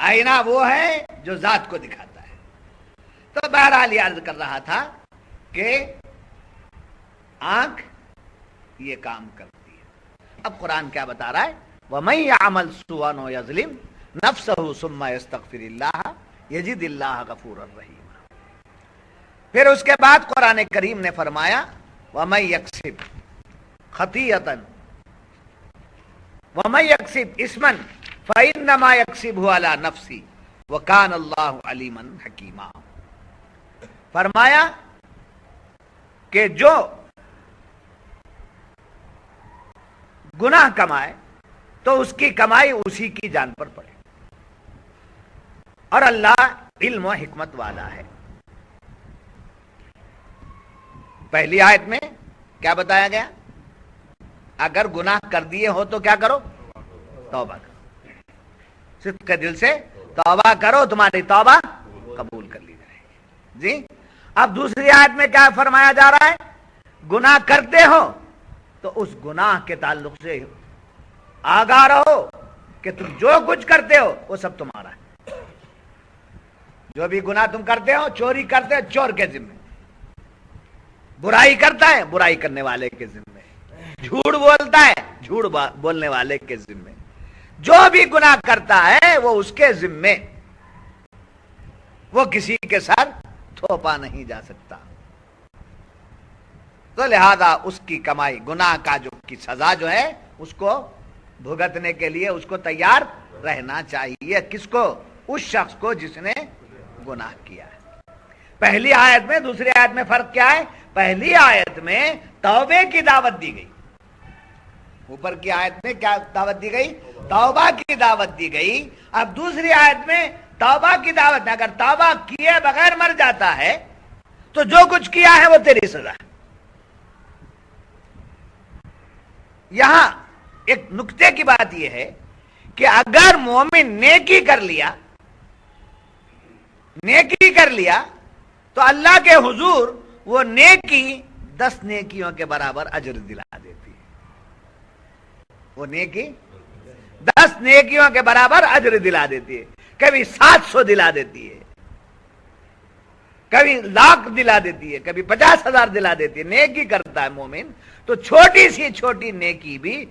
آئینہ وہ ہے جو ذات کو دکھاتا ہے. تو بہرحال یہ عرض کر رہا تھا کہ آنکھ یہ کام کرتی ہے. اب قرآن کیا بتا رہا ہے؟ وَمَن يَعْمَلْ سُوءًا أَوْ يَظْلِمْ نَفْسَهُ ثُمَّ يَسْتَغْفِرِ اللَّهَ يَجِدِ اللَّهَ غَفُورًا رَحِيمًا. پھر اس کے بعد قرآن کریم نے فرمایا وَمَن يَكْسِبْ خَطِيئَةً وَمَن يَكْسِبْ إِثْمًا فَإِنَّمَا يَكْسِبُهُ عَلَى نَفْسِهِ وَكَانَ اللَّهُ عَلِيمًا حَكِيمًا. فرمایا کہ جو گناہ کمائے تو اس کی کمائی اسی کی جان پر پڑے, اور اللہ علم و حکمت والا ہے. پہلی آیت میں کیا بتایا گیا؟ اگر گناہ کر دیے ہو تو کیا کرو؟ توبہ کرو, صدق دل سے توبہ کرو, تمہاری توبہ قبول کر لی جائے گی. جی اب دوسری آیت میں کیا فرمایا جا رہا ہے؟ گناہ کرتے ہو تو اس گناہ کے تعلق سے آگاہ رہو کہ تم جو کچھ کرتے ہو وہ سب تمہارا ہے. جو بھی گناہ تم کرتے ہو، چوری کرتے ہو چور کے ذمے، برائی کرتا ہے برائی کرنے والے کے ذمے، جھوٹ بولتا ہے جھوٹ بولنے والے کے ذمے، جو بھی گناہ کرتا ہے وہ اس کے ذمے، وہ کسی کے ساتھ تھوپا نہیں جا سکتا. تو لہذا اس کی کمائی، گناہ کا جو کی سزا جو ہے اس کو بھگتنے کے لیے اس کو تیار رہنا چاہیے. کس کو؟ اس شخص کو جس نے گناہ کیا ہے. پہلی آیت میں دوسری آیت میں فرق کیا ہے؟ پہلی آیت میں توبے کی دعوت دی گئی، اوپر کی آیت میں کیا دعوت دی گئی؟ توبہ کی دعوت دی گئی. اب دوسری آیت میں توبہ کی دعوت ہے. اگر توبہ کیے بغیر مر جاتا ہے تو جو کچھ کیا ہے وہ تیری سزا ہے. یہاں ایک نکتے کی بات یہ ہے کہ اگر مومن نیکی کر لیا تو اللہ کے حضور وہ نیکی 10 نیکیوں کے برابر اجر دلا دیتی ہے. وہ نیکی 10 نیکیوں کے برابر اجر دلا دیتی ہے. کبھی 700 دلا دیتی ہے، کبھی 1,00,000 دلا دیتی ہے، کبھی 50,000 دلا دیتی ہے. نیکی کرتا ہے مومن تو چھوٹی سی چھوٹی نیکی بھی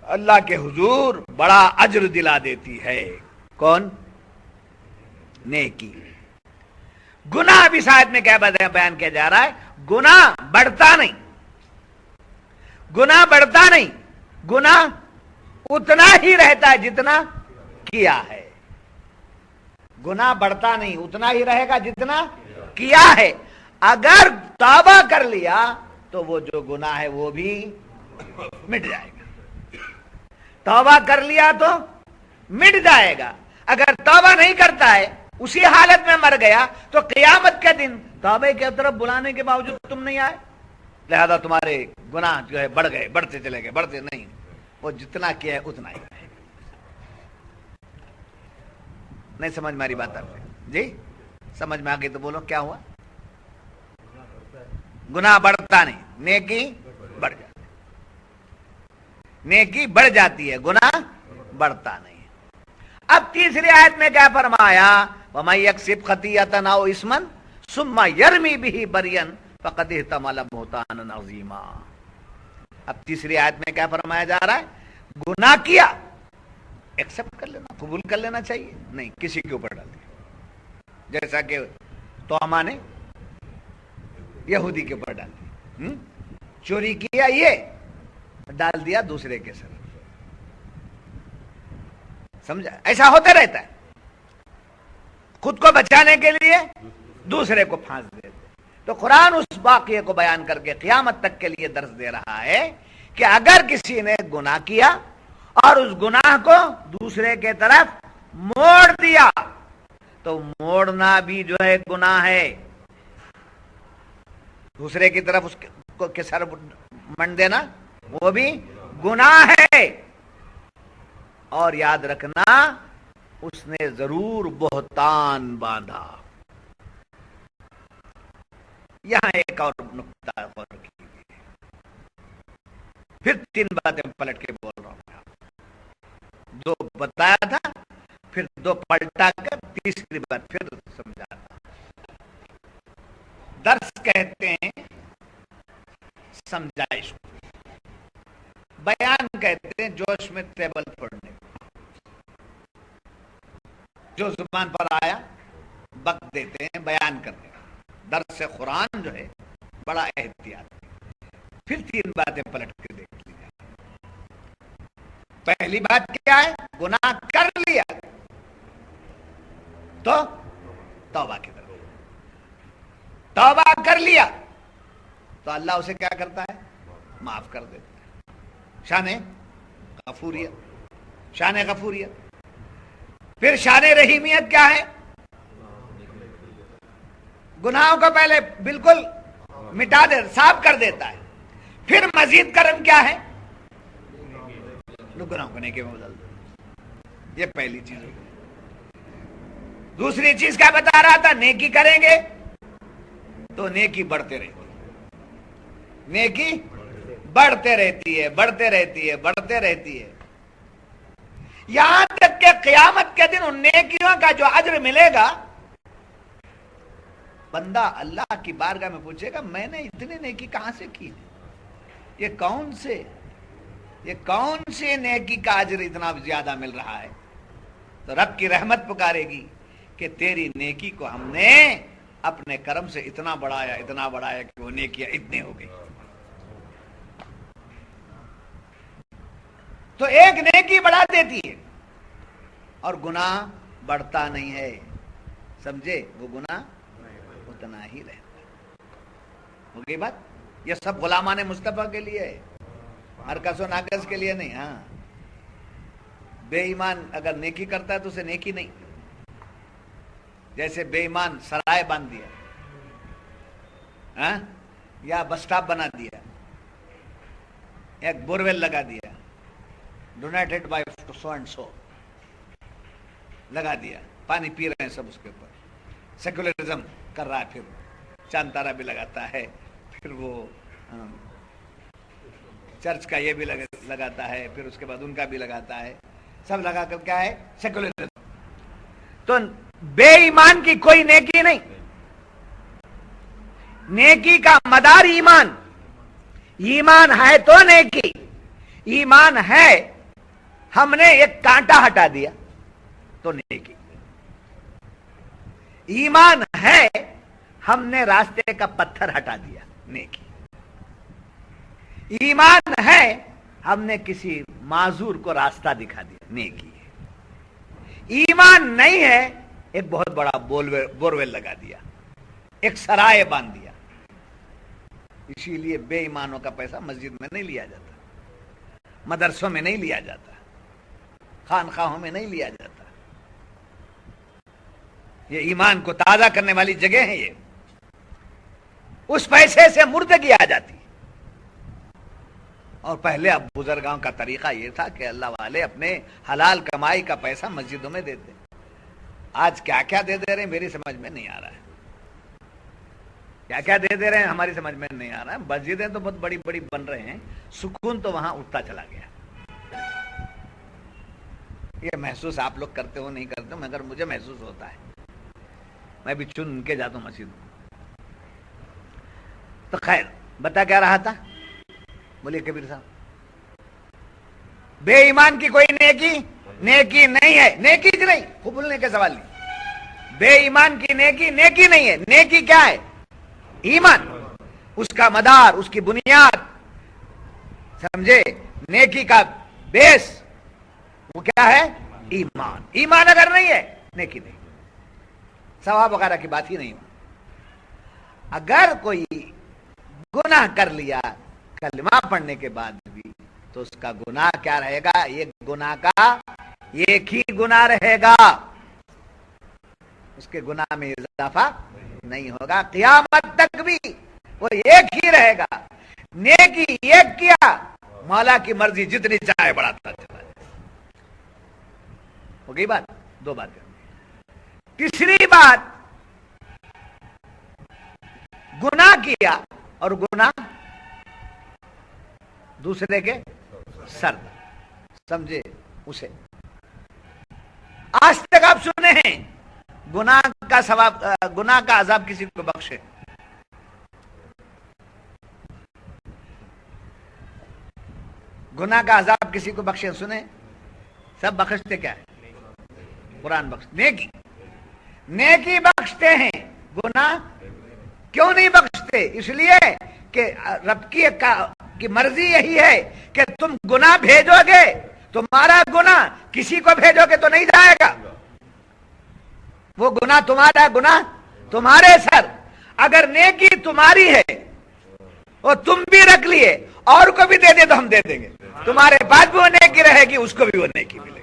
اللہ کے حضور بڑا اجر دلا دیتی ہے. کون؟ نیکی. گناہ بھی شاید میں کیا بیان کیا جا رہا ہے؟ گناہ بڑھتا نہیں، گناہ بڑھتا نہیں، گناہ اتنا ہی رہتا ہے جتنا کیا ہے. گناہ بڑھتا نہیں، اتنا ہی رہے گا جتنا کیا ہے. اگر توبہ کر لیا تو وہ جو گناہ ہے وہ بھی مٹ جائے گا. توبہ کر لیا تو مٹ جائے گا. اگر توبہ نہیں کرتا ہے، اسی حالت میں مر گیا تو قیامت کے دن توبہ کی طرف بلانے کے باوجود تم نہیں آئے، لہذا تمہارے گناہ جو ہے بڑھ گئے، بڑھتے چلے گئے، بڑھتے نہیں، وہ جتنا کیا ہے اتنا ہی رہے گا. نہیں سمجھ میں آ رہی بات آپ کو؟ جی سمجھ میں آ گئی تو بولو کیا ہوا؟ گناہ بڑھتا نہیں، نیکی بڑھ جاتی، نیکی بڑھ جاتی ہے، گناہ بڑھتا نہیں. اب تیسری آیت میں کیا فرمایا؟ وَمَن يَكْسِبْ خَطِيئَةً أَوْ إِثْمًا ثُمَّ يَرْمِ بِهِ بَرِيًّا فَقَدِ احْتَمَلَ بُهْتَانًا عَظِيمًا. اب تیسری آیت میں کیا فرمایا جا رہا ہے؟ گناہ کیا ایکسپٹ کر لینا، قبول کر لینا چاہیے، نہیں کسی کے اوپر ڈال دیا، جیسا کہ توما نے یہودی کے اوپر ڈال دیا. چوری کیا یہ ڈال دیا دوسرے کے سر. سمجھا؟ ایسا ہوتا رہتا ہے. خود کو بچانے کے لیے دوسرے کو پھانس دیتے. تو قرآن اس واقعے کو بیان کر کے قیامت تک کے لیے درس دے رہا ہے کہ اگر کسی نے گناہ کیا اور اس گناہ کو دوسرے کے طرف موڑ دیا تو موڑنا بھی جو ہے گناہ ہے. دوسرے کی طرف اس کو کے سر منڈ دینا وہ بھی گناہ ہے. اور یاد رکھنا اس نے ضرور بہتان باندھا. یہاں ایک اور نقطہ غور کیجیے، پھر 3 باتیں پلٹ کے بول رہا ہوں. 2 بتایا تھا، پھر 2 پلٹا کر تیسری بات پھر سمجھاتا. درس کہتے ہیں سمجھائش، بیان کہتے ہیں جوش میں ٹیبل پھوڑنے. جو زبان پر آیا وقت دیتے ہیں بیان کرنے. درس قرآن جو ہے بڑا احتیاط ہے. پھر 3 باتیں پلٹ کے دیکھ لیجیے. پہلی بات کیا ہے؟ گناہ کر لیا تو توبہ کی طرف. توبہ کر لیا تو اللہ اسے کیا کرتا ہے؟ معاف کر دیتا ہے. شان غفوریت، شان غفوریت. پھر شان رحیمیت کیا ہے؟ گناہوں کو پہلے بالکل مٹا دے، صاف کر دیتا ہے. پھر مزید کرم کیا ہے؟ گناہوں کو نیکی میں بدل دو. یہ پہلی چیز ہوگی. دوسری چیز کیا بتا رہا تھا؟ نیکی کریں گے تو نیکی بڑھتے رہتی ہے، نیکی بڑھتے رہتی ہے، بڑھتے رہتی ہے، بڑھتے رہتی ہے. یہاں تک کہ قیامت کے دن ان نیکیوں کا جو اجر ملے گا، بندہ اللہ کی بارگاہ میں پوچھے گا میں نے اتنی نیکی کہاں سے کی ہے؟ یہ کون سے نیکی کا اجر اتنا زیادہ مل رہا ہے؟ تو رب کی رحمت پکارے گی کہ تیری نیکی کو ہم نے اپنے کرم سے اتنا بڑھایا کہ وہ نیکیاں اتنی ہو گئی۔ تو ایک نیکی بڑھا دیتی ہے اور گناہ بڑھتا نہیں ہے، سمجھے؟ وہ گناہ اتنا ہی رہتا ہے۔ ہو گئی بات؟ یہ سب غلامان مصطفیٰ کے لیے ہے، ہرکس و ناکس کے لیے نہیں۔ ہاں، بے ایمان اگر نیکی کرتا ہے تو اسے نیکی نہیں، جیسے بے ایمان سرائے باندھ دیا، ہاں، یا بس اسٹاپ بنا دیا، ایک بورویل لگا دیا، donated by so and so لگا دیا، پانی پی رہے ہیں سب اس کے اوپر، سیکولرزم کر رہا ہے، پھر چاند تارا بھی لگاتا ہے، پھر وہ چرچ کا یہ بھی لگاتا ہے، پھر اس کے بعد ان کا بھی لگاتا ہے، سب لگا کر کیا ہے؟ سیکولرزم۔ تو بے ایمان کی کوئی نیکی نہیں، نیکی کا مدار ایمان، ایمان ہے تو نیکی، ایمان ہے ہم نے ایک کانٹا ہٹا دیا تو نیکی، ایمان ہے ہم نے راستے کا پتھر ہٹا دیا نیکی، ایمان ہے ہم نے کسی معذور کو راستہ دکھا دیا نیکی ہے، ایمان نہیں ہے ایک بہت بڑا بورویل لگا دیا، ایک سرائے باندھ دیا۔ اسی لیے بے ایمانوں کا پیسہ مسجد میں نہیں لیا جاتا، مدرسوں میں نہیں لیا جاتا، خانقاہوں میں نہیں لیا جاتا۔ یہ ایمان کو تازہ کرنے والی جگہ ہے، یہ اس پیسے سے مردگی آ جاتی۔ اور پہلے اب بزرگوں کا طریقہ یہ تھا کہ اللہ والے اپنے حلال کمائی کا پیسہ مسجدوں میں دیتے۔ آج کیا کیا دے رہے ہیں میری سمجھ میں نہیں آ رہا ہے، کیا دے رہے ہیں ہماری سمجھ میں نہیں آ رہا ہے۔ مسجدیں تو بہت بڑی بڑی بن رہے ہیں، سکون تو وہاں اٹھتا چلا گیا۔ یہ محسوس آپ لوگ کرتے ہو نہیں کرتے ہو، مگر مجھے محسوس ہوتا ہے، میں بھی چن کے جاتا ہوں مسجد میں۔ تو خیر، بتا کیا رہا تھا؟ بولیے کبیر صاحب۔ بے ایمان کی کوئی نیکی نہیں ہے، نیکی نہیں، خوب بولنے کے سوال نہیں۔ بے ایمان کی نیکی نہیں ہے، نیکی کیا ہے؟ ایمان، اس کا مدار، اس کی بنیاد، سمجھے؟ نیکی کا بیس وہ کیا ہے؟ ایمان۔ ایمان اگر نہیں ہے نیکی نہیں، ثواب وغیرہ کی بات ہی نہیں ہو۔ اگر کوئی گناہ کر لیا کلمہ پڑھنے کے بعد بھی تو اس کا گناہ کیا رہے گا؟ ایک گناہ کا ایک ہی گناہ رہے گا، اس کے گناہ میں اضافہ نہیں ہوگا، قیامت تک بھی وہ ایک ہی رہے گا۔ نیکی ایک کیا، مولا کی مرضی جتنی چاہے بڑھاتا چلا جائے۔ ہو گئی بات؟ دو باتیں۔ تیسری بات، گناہ کیا اور گناہ دوسرے کے سر، سمجھے؟ اسے آج تک آپ سنے ہیں گناہ کا ثواب، گناہ کا عذاب کسی کو بخشے؟ گناہ کا عذاب کسی کو بخشے سنے؟ سب بخشتے کیا ہے؟ قرآن بخش، نیکی بخشتے ہیں، گناہ کیوں نہیں بخشتے؟ اس لیے کہ رب کی مرضی یہی ہے کہ تم گناہ بھیجو گے، تمہارا گناہ کسی کو بھیجو گے تو نہیں جائے گا، وہ گناہ تمہارا، گناہ تمہارے سر۔ اگر نیکی تمہاری ہے اور تم بھی رکھ لیے، اور کو بھی دے دے تو ہم دے دیں گے، تمہارے پاس بھی وہ نیکی رہے گی، اس کو بھی وہ نیکی ملے گی۔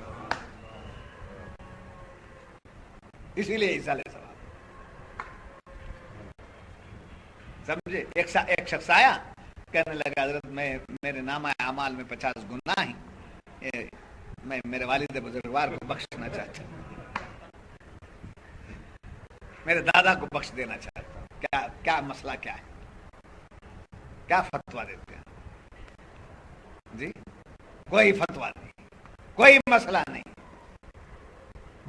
اسی لیے عیسیٰ علیہ السلام، سمجھے؟ ایک شخص آیا، کہنے لگا حضرت میرے نامہ اعمال میں 50 گناہ ہیں، میں میرے والد بزرگوار کو بخشنا چاہتا ہوں، میرے دادا کو بخش دینا چاہتا ہوں، کیا مسئلہ کیا ہے؟ کیا فتویٰ دیتے ہیں؟ جی کوئی فتویٰ نہیں، کوئی مسئلہ نہیں،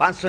500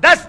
10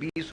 20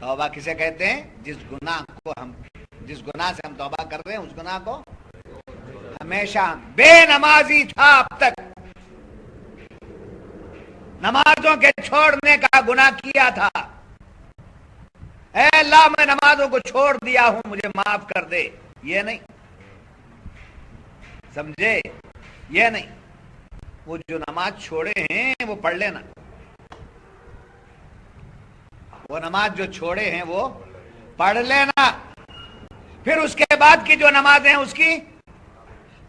توبہ کسے کہتے ہیں؟ جس گناہ سے ہم توبہ کر رہے ہیں اس گناہ کو ہمیشہ بے نمازی تھا اب تک، نمازوں کے چھوڑنے کا گناہ کیا تھا، اے اللہ میں نمازوں کو چھوڑ دیا ہوں مجھے معاف کر دے، یہ نہیں، سمجھے؟ یہ نہیں، وہ جو نماز چھوڑے ہیں وہ پڑھ لینا، وہ نماز جو چھوڑے ہیں وہ پڑھ لینا، پھر اس کے بعد کی جو نمازیں اس کی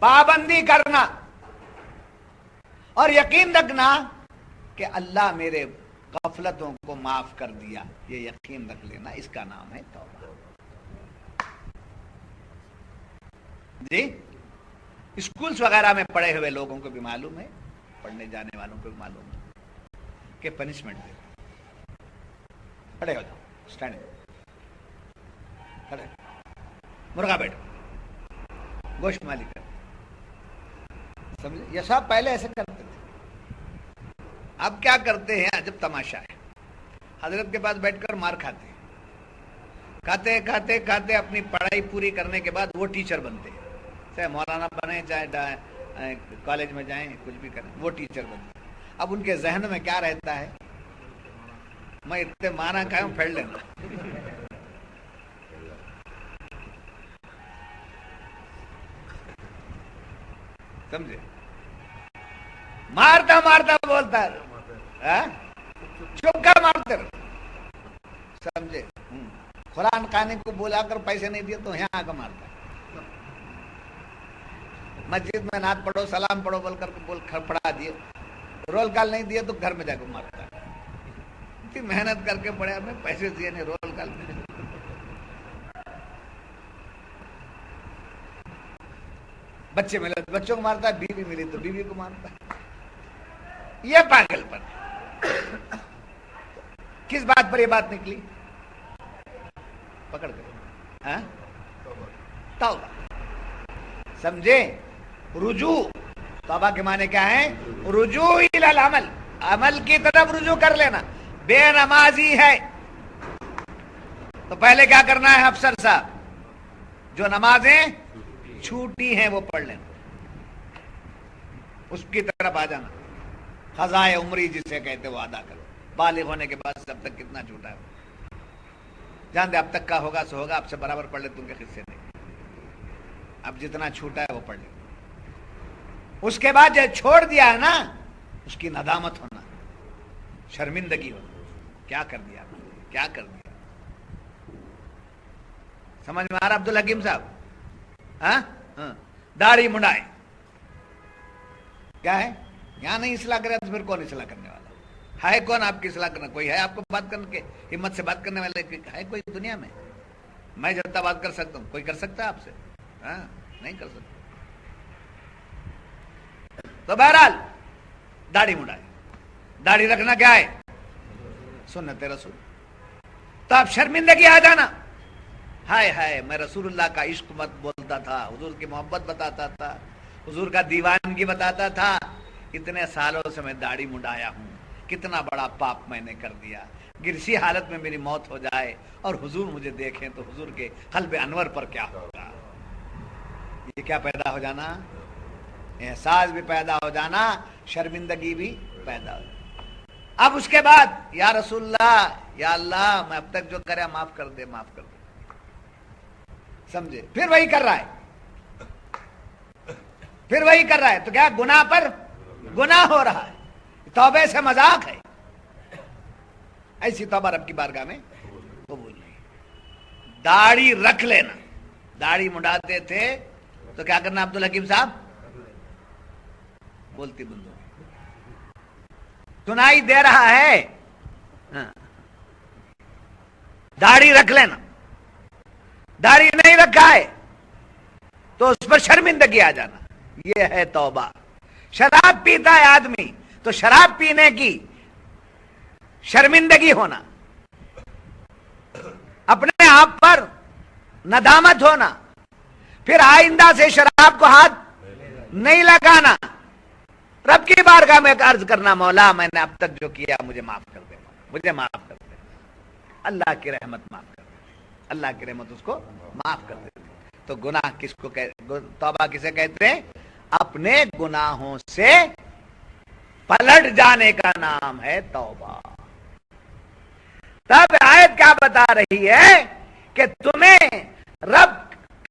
پابندی کرنا، اور یقین رکھنا کہ اللہ میرے غفلتوں کو معاف کر دیا، یہ یقین رکھ لینا، اس کا نام ہے توبہ۔ جی اسکولز وغیرہ میں پڑھے ہوئے لوگوں کو بھی معلوم ہے، پڑھنے جانے والوں کو بھی معلوم ہے کہ پنشمنٹ دے، کھڑے ہو جاؤ، اسٹینڈنگ، کھڑے، مرغا بیٹھو، گوشت مالی کر، سمجھے؟ یہ سب پہلے ایسے کرتے تھے، اب کیا کرتے ہیں؟ عجب تماشا ہے، حضرت کے پاس بیٹھ کر مار کھاتے ہیں، کھاتے اپنی پڑھائی پوری کرنے کے بعد وہ ٹیچر بنتے ہیں، چاہے مولانا بنے چاہے کالج میں جائیں کچھ بھی کریں، وہ ٹیچر بنتے ہیں۔ اب ان کے ذہن میں کیا رہتا ہے؟ میں اتنے مانا کھاؤں پھیڑ لینا، سمجھے؟ مارتا بولتا ہے، چپکا مارتے رہو، سمجھے؟ قرآن خانے کو بلا کر پیسے نہیں دیے تو یہاں آ کر مارتا ہے، مسجد میں نعت پڑھو سلام پڑھو بول کر پڑھا دیے، رول کال نہیں دیے تو گھر میں جا کے مارتا ہے، اتنی محنت کر کے پڑھے، ہمیں پیسے دیے نہیں، رول کال نہیں۔ بچے ملے تو بچوں کو مارتا ہے، بیوی ملی تو بیوی کو مارتا ہے، یہ پاگل پر۔ کس بات پر یہ بات نکلی؟ پکڑ گئے، توبہ، سمجھے؟ رجوع، توبہ کے معنی کیا ہے؟ رجوع الی العمل، عمل کی طرف رجوع کر لینا۔ بے نمازی ہے تو پہلے کیا کرنا ہے افسر صاحب؟ جو نمازیں چھوٹی ہیں وہ پڑھ لینا، اس کی طرف آ جانا، قضائے عمری جسے کہتے وہ ادا کرو، بالغ ہونے کے بعد سب تک کتنا چھوٹا ہے جان دے، اب تک کا ہوگا سو ہوگا، اب سے برابر پڑھ لے، تم کے حصے نہیں، اب جتنا چھوٹا ہے وہ پڑھ لے۔ اس کے بعد جو چھوڑ دیا ہے نا، اس کی ندامت ہونا، شرمندگی ہونا، کیا کر دیا، کیا کر دیا، سمجھ میں آ رہا عبد الحکیم صاحب؟ داڑھی منڈائے کیا ہے؟ یہاں نہیں اصلاح کرے تو پھر کون اصلاح کرنے والا ہے؟ کون آپ کی اصلاح کرنا؟ کوئی ہے آپ کو بات کرنے کے ہمت سے بات کرنے والے ہے کوئی دنیا میں؟ میں جتنا بات کر سکتا ہوں کوئی کر سکتا ہے آپ سے؟ نہیں کر سکتا۔ تو بہرحال داڑھی منڈائے، داڑھی رکھنا کیا ہے؟ سنت رسول۔ تو آپ شرمندگی آ جانا، ہائے ہائے میں رسول اللہ کا عشق مت بولتا تھا، حضور کی محبت بتاتا تھا، حضور کا دیوانگی بتاتا تھا، اتنے سالوں سے میں داڑھی منڈایا ہوں، کتنا بڑا پاپ میں نے کر دیا، گرسی حالت میں میری موت ہو جائے اور حضور مجھے دیکھیں تو حضور کے قلب انور پر کیا ہوگا؟ یہ کیا پیدا ہو جانا؟ احساس بھی پیدا ہو جانا، شرمندگی بھی پیدا ہو جانا۔ اب اس کے بعد یا رسول اللہ، یا اللہ میں اب تک جو کرا معاف کر دے، معاف کر دے، سمجھے؟ پھر وہی کر رہا ہے، پھر وہی کر رہا ہے، تو کیا گناہ پر گناہ ہو رہا ہے، توبے سے مذاق ہے، ایسی توبہ رب کی بارگاہ میں قبول نہیں۔ داڑھی رکھ لینا، داڑھی منڈاتے تھے تو کیا کرنا عبد الحکیم صاحب؟ بولتی بندوں سنائی دے رہا ہے، داڑھی رکھ لینا، داڑھی نہیں رکھا ہے تو اس پر شرمندگی آ جانا، یہ ہے توبہ۔ شراب پیتا ہے آدمی تو شراب پینے کی شرمندگی ہونا، اپنے آپ پر ندامت ہونا، پھر آئندہ سے شراب کو ہاتھ نہیں لگانا، رب کی بارگاہ میں عرض کرنا مولا میں نے اب تک جو کیا مجھے معاف کر دے، مجھے معاف کر دے، اللہ کی رحمت معاف کر دیتی، اللہ کی رحمت اس کو معاف کر دیتی۔ تو گناہ کس کو توبہ کسے کہتے ہیں؟ اپنے گناہوں سے پلٹ جانے کا نام ہے توبہ۔ تب آیت کیا بتا رہی ہے کہ تمہیں رب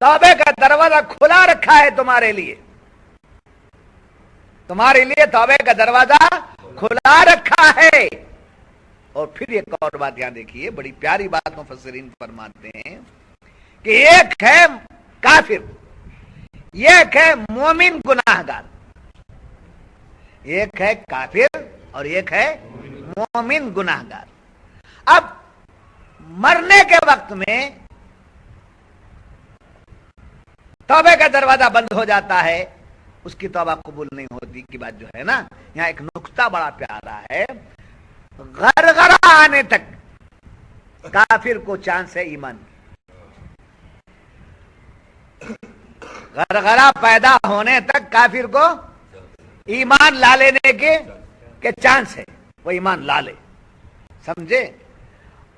توبے کا دروازہ کھلا رکھا ہے تمہارے لیے، تمہارے لیے توبے کا دروازہ کھلا رکھا ہے۔ اور پھر ایک اور بات یہاں دیکھیے، بڑی پیاری بات مفسرین فرماتے ہیں کہ ایک ہے کافر، ایک ہے مومن گناہگار، ایک ہے کافر اور ایک ہے مومن گناہگار۔ اب مرنے کے وقت میں توبے کا دروازہ بند ہو جاتا ہے، اس کی توبہ قبول نہیں ہوتی کی بات جو ہے نا، یہاں ایک نقطہ بڑا پیارا ہے، غرغرہ آنے تک کافر کو چانس ہے ایمان، غرغرہ پیدا ہونے تک کافر کو ایمان لا لینے کے چانس ہے، وہ ایمان لا لے، سمجھے؟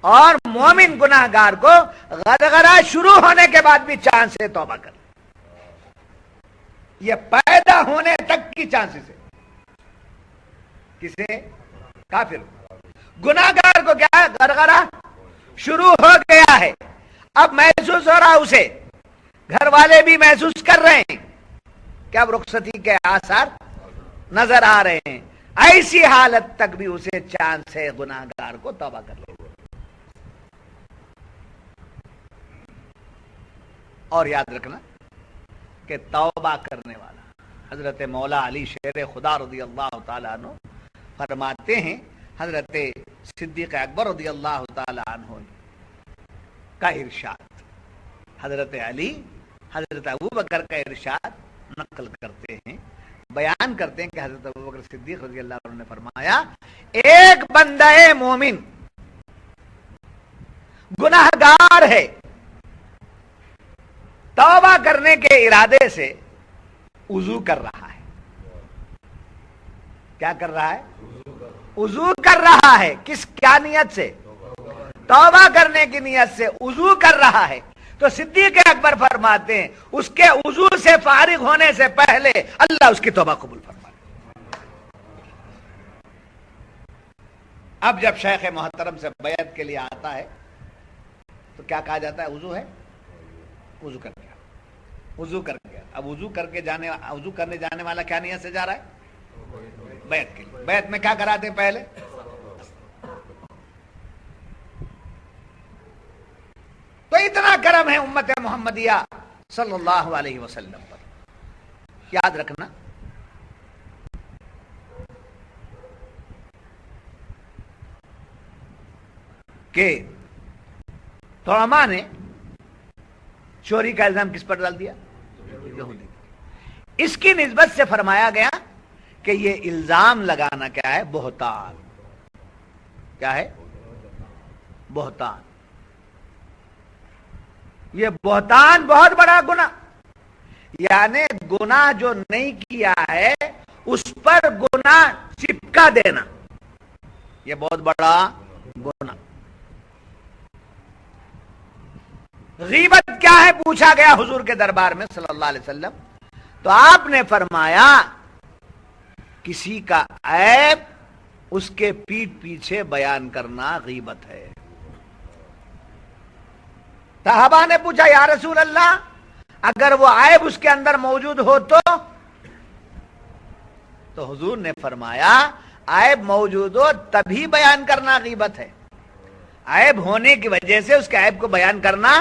اور مومن گناہگار کو غرغرہ شروع ہونے کے بعد بھی چانس ہے توبہ کر، یہ پیدا ہونے تک کی چانسز ہے۔ کسے؟ کافر۔ گناہگار کو کیا ہے؟ غرغرہ شروع ہو گیا ہے، اب محسوس ہو رہا اسے، گھر والے بھی محسوس کر رہے ہیں کہ اب رخصتی کے آثار نظر آ رہے ہیں، ایسی حالت تک بھی اسے چانس ہے گناہگار کو توبہ کر لے۔ اور یاد رکھنا کہ توبہ کرنے والا، حضرت مولا علی شیر خدا رضی اللہ تعالیٰ عنہ فرماتے ہیں، حضرت صدیق اکبر رضی اللہ تعالیٰ عنہ کا ارشاد، حضرت علی حضرت ابوبکر کا ارشاد نقل کرتے ہیں، بیان کرتے ہیں کہ حضرت ابوبکر صدیق رضی اللہ عنہ نے فرمایا، ایک بندہ مومن گناہگار ہے، توبہ کرنے کے ارادے سے وضو کر رہا ہے، کیا کر رہا ہے؟ وضو کر رہا ہے، کیا نیت سے؟ توبہ کرنے کی نیت سے وضو کر رہا ہے، تو صدیق اکبر فرماتے ہیں اس کے وضو سے فارغ ہونے سے پہلے اللہ اس کی توبہ قبول فرمائے۔ اب جب شیخ محترم سے بیعت کے لیے آتا ہے تو کیا کہا جاتا ہے؟ وضو ہے، وضو کر گیا، وضو کر گیا۔ اب وضو کرنے جانے والا کیا نیت سے جا رہا ہے؟ بیعت کے لیے۔ بیعت میں کیا کراتے ہیں پہلے؟ تو اتنا کرم ہے امت محمدیہ صلی اللہ علیہ وسلم پر، یاد رکھنا کہ طعمہ نے چوری کا الزام کس پر ڈال دیا؟ یہودی۔ اس کی نسبت سے فرمایا گیا کہ یہ الزام لگانا کیا ہے؟ بہتان۔ کیا ہے؟ بہتان۔ یہ بہتان بہت بڑا گناہ، یعنی گناہ جو نہیں کیا ہے اس پر گناہ چپکا دینا، یہ بہت بڑا گناہ۔ غیبت کیا ہے پوچھا گیا حضور کے دربار میں صلی اللہ علیہ وسلم، تو آپ نے فرمایا کسی کا عیب اس کے پیٹھ پیچھے بیان کرنا غیبت ہے۔ صحابہ نے پوچھا یا رسول اللہ اگر وہ عیب اس کے اندر موجود ہو تو حضور نے فرمایا عیب موجود ہو تبھی بیان کرنا غیبت ہے، عیب ہونے کی وجہ سے اس کے عیب کو بیان کرنا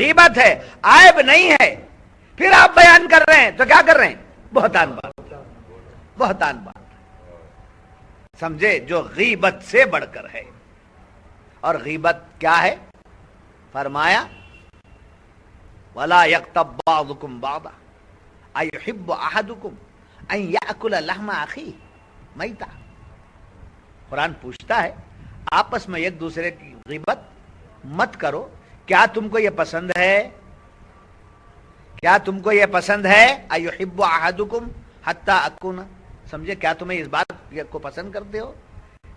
غیبت ہے، عیب نہیں ہے پھر آپ بیان کر رہے ہیں تو کیا کر رہے ہیں؟ بہتان بات، بہتان بات، سمجھے؟ جو غیبت سے بڑھ کر ہے۔ اور غیبت کیا ہے؟ فرمایا وَلَا يَغْتَبْ بَعْضُكُمْ بَعْضًا أَيُحِبُّ أَحَدُكُمْ أَن يَأْكُلَ لَحْمَ أَخِيهِ مَيْتًا۔ قرآن پوچھتا ہے آپس میں ایک دوسرے کی غیبت مت کرو، کیا تم کو یہ پسند ہے؟ کیا تم کو یہ پسند ہے؟ أَيُحِبُّ أَحَدُكُمْ حَتَّى أَكُونَ، سمجھے؟ کیا تمہیں اس بات کو پسند کرتے ہو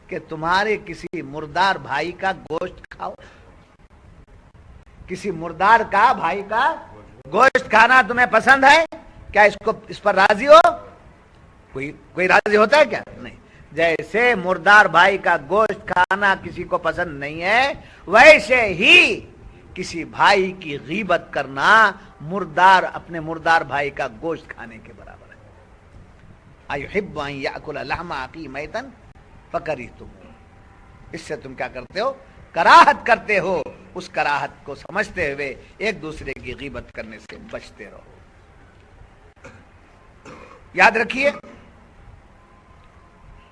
کہ تمہارے کسی مردار بھائی کا گوشت کھاؤ. کسی مردار کا بھائی کا گوشت کھانا تمہیں پسند ہے؟ کیا اس پر راضی ہو؟ کوئی راضی ہوتا ہے کیا؟ نہیں. جیسے مردار بھائی کا گوشت کھانا کسی کو پسند نہیں ہے، ویسے ہی کسی بھائی کی غیبت کرنا اپنے مردار بھائی کا گوشت کھانے کے برابر ہے. اَيُحِبُّ أَن يَأْكُلَ لَحْمَ أَخِيهِ مَيْتًا فَكَرِهْتُمُوهُ. اس سے تم کیا کرتے ہو؟ کراہت کرتے ہو. اس کراہت کو سمجھتے ہوئے ایک دوسرے کی غیبت کرنے سے بچتے رہو. یاد رکھیے،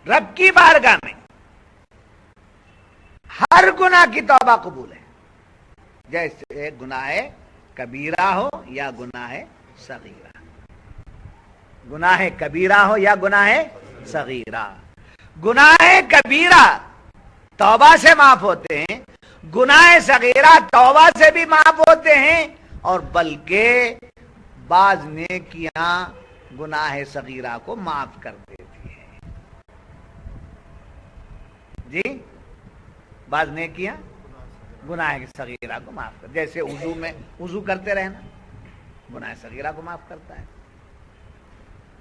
رب کی بارگاہ میں ہر گناہ کی توبہ قبول ہے، جیسے گناہ کبیرہ ہو یا گناہ صغیرہ. گناہ کبیرہ ہو یا گناہ صغیرہ. گناہ کبیرہ توبہ سے معاف ہوتے ہیں، گناہ صغیرہ توبہ سے بھی معاف ہوتے ہیں، اور بلکہ بعض نیکیاں گناہ صغیرہ کو معاف کر دیتی ہیں. جی، بعض نیکیاں گناہ صغیرہ کو معاف کر، جیسے وضو کرتے رہنا گناہ صغیرہ کو معاف کرتا ہے.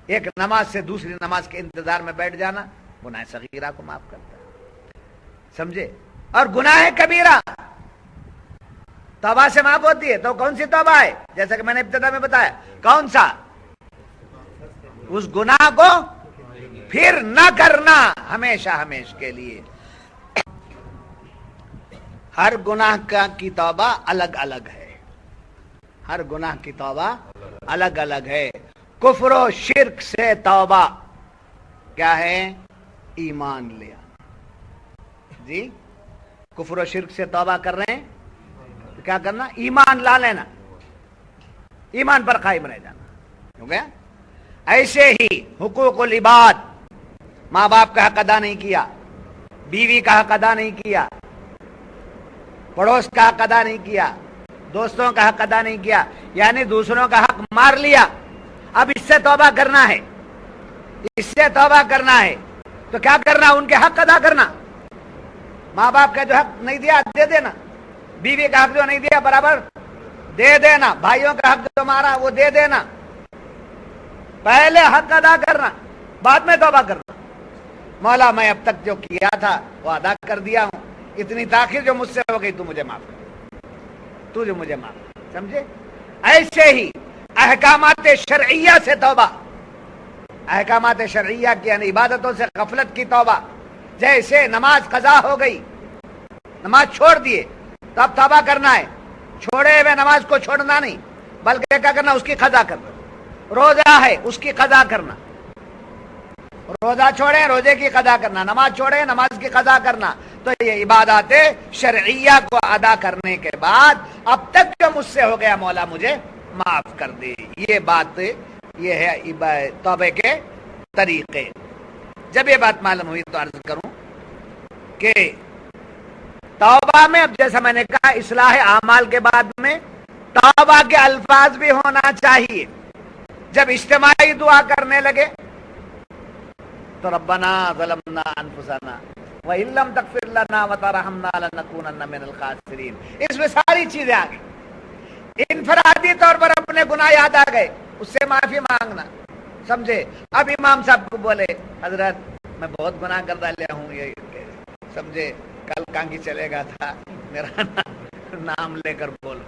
ایک نماز سے دوسری نماز کے انتظار میں بیٹھ جانا گناہ صغیرہ کو معاف کرتا ہے. سمجھے؟ اور گناہ کبیرہ توبہ سے معاف ہوتی ہے. تو کون سی توبہ ہے؟ جیسا کہ میں نے ابتدا میں بتایا. کون سا؟ اس گناہ کو پھر نہ کرنا ہمیشہ ہمیشہ کے لیے. ہر گناہ کی توبہ الگ الگ ہے. ہر گناہ کی توبہ الگ الگ ہے. کفر و شرک سے توبہ کیا ہے؟ ایمان لیا. جی، کفر و شرک سے توبہ کر رہے ہیں تو کیا کرنا؟ ایمان لا لینا، ایمان پر قائم رہ جانا. ہو گیا؟ ایسے ہی حقوق العباد، ماں باپ کا حق ادا نہیں کیا، بیوی کا حق ادا نہیں کیا، پڑوس کا حق ادا نہیں کیا، دوستوں کا حق ادا نہیں کیا، یعنی دوسروں کا حق مار لیا. اب اس سے توبہ کرنا ہے، اس سے توبہ کرنا ہے تو کیا کرنا؟ ان کے حق ادا کرنا. ماں باپ کا جو حق نہیں دیا دے دینا، بیوی کا حق جو نہیں دیا برابر دے دینا، بھائیوں کا حق جو مارا وہ دے دینا. پہلے حق ادا کرنا، بعد میں توبہ کرنا. مولا میں اب تک جو کیا تھا وہ ادا کر دیا ہوں، اتنی تاخیر جو مجھ سے ہو گئی تو مجھے معاف کر، تو جو مجھے معاف کر. سمجھے؟ ایسے ہی احکامات شرعیہ سے توبہ، احکامات شرعیہ کی یعنی عبادتوں سے غفلت کی توبہ. جیسے نماز قضا ہو گئی، نماز چھوڑ دیے تو اب توبہ کرنا ہے. چھوڑے ہوئے نماز کو چھوڑنا نہیں، بلکہ کیا کرنا؟ اس کی قضا کرنا. روزہ ہے، اس کی قضا کرنا. روزہ چھوڑے، روزے کی قضا کرنا. نماز چھوڑے، نماز کی قضا کرنا. تو یہ عبادات شرعیہ کو ادا کرنے کے بعد اب تک جو مجھ سے ہو گیا مولا مجھے معاف کر دے. یہ بات، یہ ہے توبے کے طریقے. جب یہ بات معلوم ہوئی تو عرض کروں کہ توبہ میں، اب جیسا میں نے کہا، اصلاح اعمال کے بعد میں توبہ کے الفاظ بھی ہونا چاہیے. جب اجتماعی دعا کرنے لگے تو ربنا ظلمنا انفسنا وَإِن لَّمْ تَغْفِرْ لَنَا وَتَرْحَمْنَا لَنَكُونَنَّ مِنَ الْخَاسِرِينَ. اس میں ساری چیزیں آ گئی. انفرادی طور پر اپنے گناہ یاد آ گئے، اس سے معافی مانگنا. سمجھے؟ اب امام صاحب کو بولے حضرت میں بہت گناہ کر ڈالیا ہوں، یہ سمجھے کل کانگی چلے گا تھا، میرا نام لے کر بولو.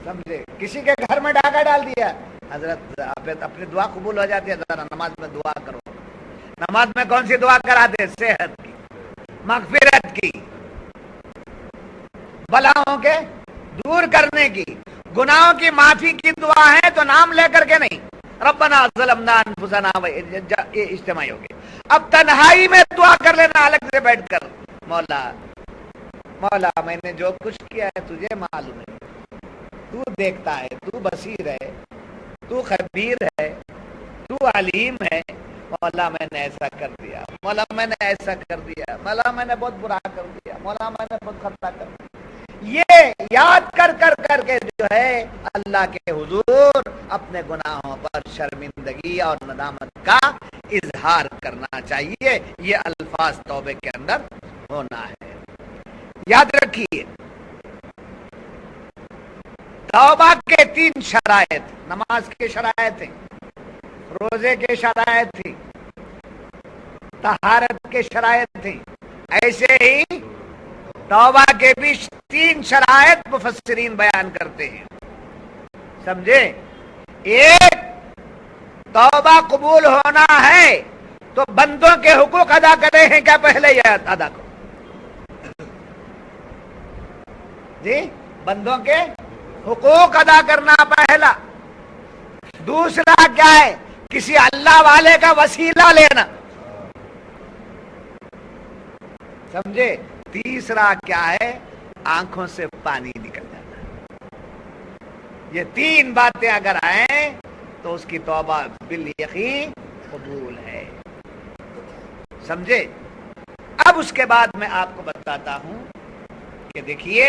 سمجھے؟ کسی کے گھر میں ڈاکہ ڈال دیا، حضرت اپنی دعا قبول ہو جاتی ہے، ذرا نماز میں دعا کرو. نماز میں کون سی دعا کراتے؟ صحت کی، مغفرت کی، بلاؤں کے دور کرنے کی، گناہوں کی معافی کی دعا ہے تو نام لے کر کے نہیں. ربنا ظلمنا انفسنا، یہ اجتماعی ہو گئی. اب تنہائی میں دعا کر لینا الگ سے بیٹھ کر، مولا میں نے جو کچھ کیا ہے تجھے معلوم ہے، تو دیکھتا ہے، تو بصیر ہے، تو خبیر ہے، تو علیم ہے. مولا میں نے ایسا کر دیا، مولا میں نے ایسا کر دیا، مولا میں نے بہت برا کر دیا، مولا میں نے بہت خطا کر دیا. یہ یاد کر کر کر کے جو ہے اللہ کے حضور اپنے گناہوں پر شرمندگی اور ندامت کا اظہار کرنا چاہیے. یہ الفاظ توبے کے اندر ہونا ہے. یاد رکھیے توبہ کے 3 شرائط. نماز کے شرائط تھے, روزے کے شرائط تھی, طہارت کے شرائط تھی. ایسے ہی توبہ کے بھی 3 شرائط مفسرین بیان کرتے ہیں. سمجھے؟ ایک, توبہ قبول ہونا ہے تو بندوں کے حقوق ادا کرے ہیں کیا پہلے یا ادا کرو؟ جی, بندوں کے حقوق ادا کرنا پہلا. دوسرا کیا ہے؟ کسی اللہ والے کا وسیلہ لینا. سمجھے؟ تیسرا کیا ہے؟ آنکھوں سے پانی نکل جانا. یہ 3 باتیں اگر آئیں تو اس کی توبہ بالیقین قبول ہے. سمجھے؟ اب اس کے بعد میں آپ کو بتاتا ہوں کہ دیکھیے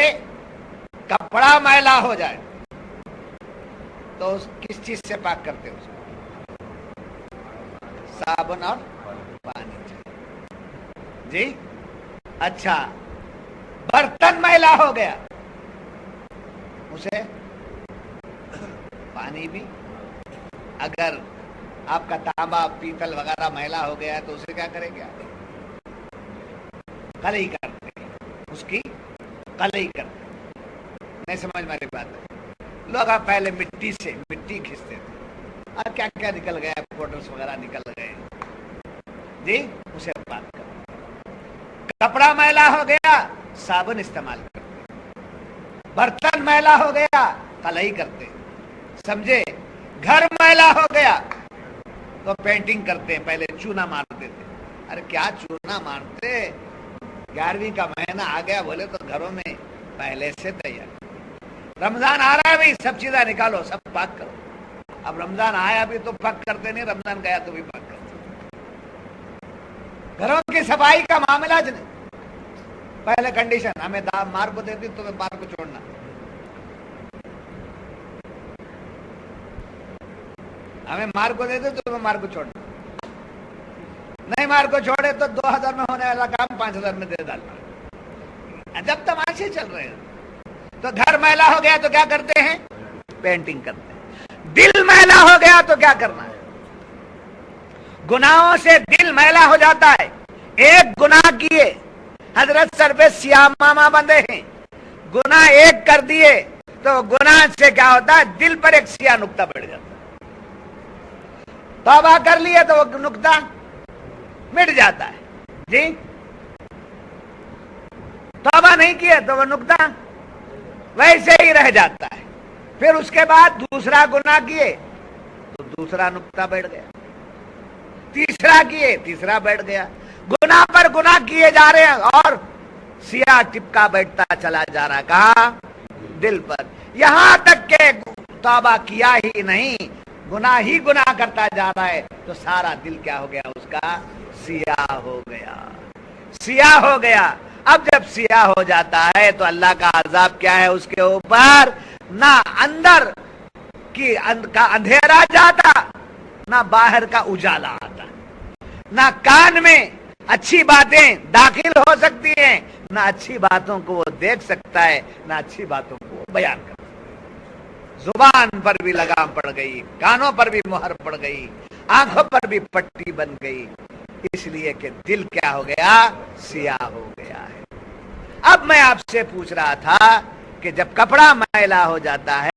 کپڑا میلا ہو جائے تو کس چیز سے پاک کرتے ہو؟ صابن اور پانی. جی اچھا, برتن میلا ہو گیا اسے پانی بھی. اگر آپ کا تانبا پیتل وغیرہ میلا ہو گیا ہے تو اسے کیا کریں گے؟ کلئی کرتے ہیں, اس کی کلئی کرتے ہیں. نہیں سمجھ میں بات ہے؟ لوگ آپ پہلے مٹی کھینچتے تھے اور کیا کیا نکل گیا, پاؤڈرز وغیرہ نکل گئے. جی اسے پاک کرو. کپڑا میلا ہو گیا صابن استعمال کرتے. برتن میلا ہو گیا کلئی کرتے. سمجھے؟ گھر میلا ہو گیا تو پینٹنگ کرتے ہیں. پہلے چونا مارتے تھے. ارے کیا چونا مارتے, 11ویں کا مہینہ آ گیا بولے تو گھروں میں پہلے سے تیار. رمضان آ رہا ہے بھائی, سب چیزیں نکالو, سب پاک کرو. اب رمضان آیا بھی تو پاک کرتے نہیں, رمضان گیا تو بھی پاک کرتے. گھروں کی صفائی کا معاملہ نہیں. پہلے کنڈیشن ہمیں مار کو دیتی تو مار کو چھوڑنا. ہمیں مار کو دیتے تو مار کو چھوڑنا. نہیں مار کو چھوڑے تو 2000 میں ہونے والا کام 5000 میں دے ڈالنا. جب تماشے چل رہے ہیں تو گھر میلا ہو گیا تو کیا کرتے ہیں؟ پینٹنگ کرتے ہیں. دل میلا ہو گیا تو کیا کرنا ہے؟ گناہوں سے دل میلا ہو جاتا ہے. ایک گناہ کیے, حضرت سر پہ سیاہ ماما بندھے ہیں, گناہ ایک کر دیے تو گناہ سے کیا ہوتا ہے؟ دل پر ایک سیاہ نقطہ بیٹھ جاتا ہے. توبہ کر لیے تو وہ نقطہ مٹ جاتا ہے. جی توبہ نہیں کیے تو وہ نقطہ ویسے ہی رہ جاتا ہے. پھر اس کے بعد دوسرا گناہ کیے تو دوسرا نقطہ بیٹھ گیا. تیسرا کیے, تیسرا بیٹھ گیا. گناہ پر گناہ کیے جا رہے ہیں اور سیاہ ٹپکا بیٹھتا چلا جا رہا. کہاں؟ دل پر. یہاں تک کہ توبہ کیا ہی نہیں, گناہ ہی گناہ کرتا جا رہا ہے تو سارا دل کیا ہو گیا اس کا؟ سیاہ ہو گیا. سیاہ ہو گیا. اب جب سیاہ ہو جاتا ہے تو اللہ کا عذاب کیا ہے اس کے اوپر؟ نہ اندر کا اندھیرا جاتا, نہ باہر کا اجالا آتا, نہ کان میں اچھی باتیں داخل ہو سکتی ہیں, نہ اچھی باتوں کو وہ دیکھ سکتا ہے, نہ اچھی باتوں کو وہ بیان کر سکتا ہے. زبان پر بھی لگام پڑ گئی, کانوں پر بھی مہر پڑ گئی, آنکھوں پر بھی پٹی بن گئی, اس لیے کہ دل کیا ہو گیا؟ سیاہ ہو گیا ہے. اب میں آپ سے پوچھ رہا تھا کہ جب کپڑا میلا ہو جاتا ہے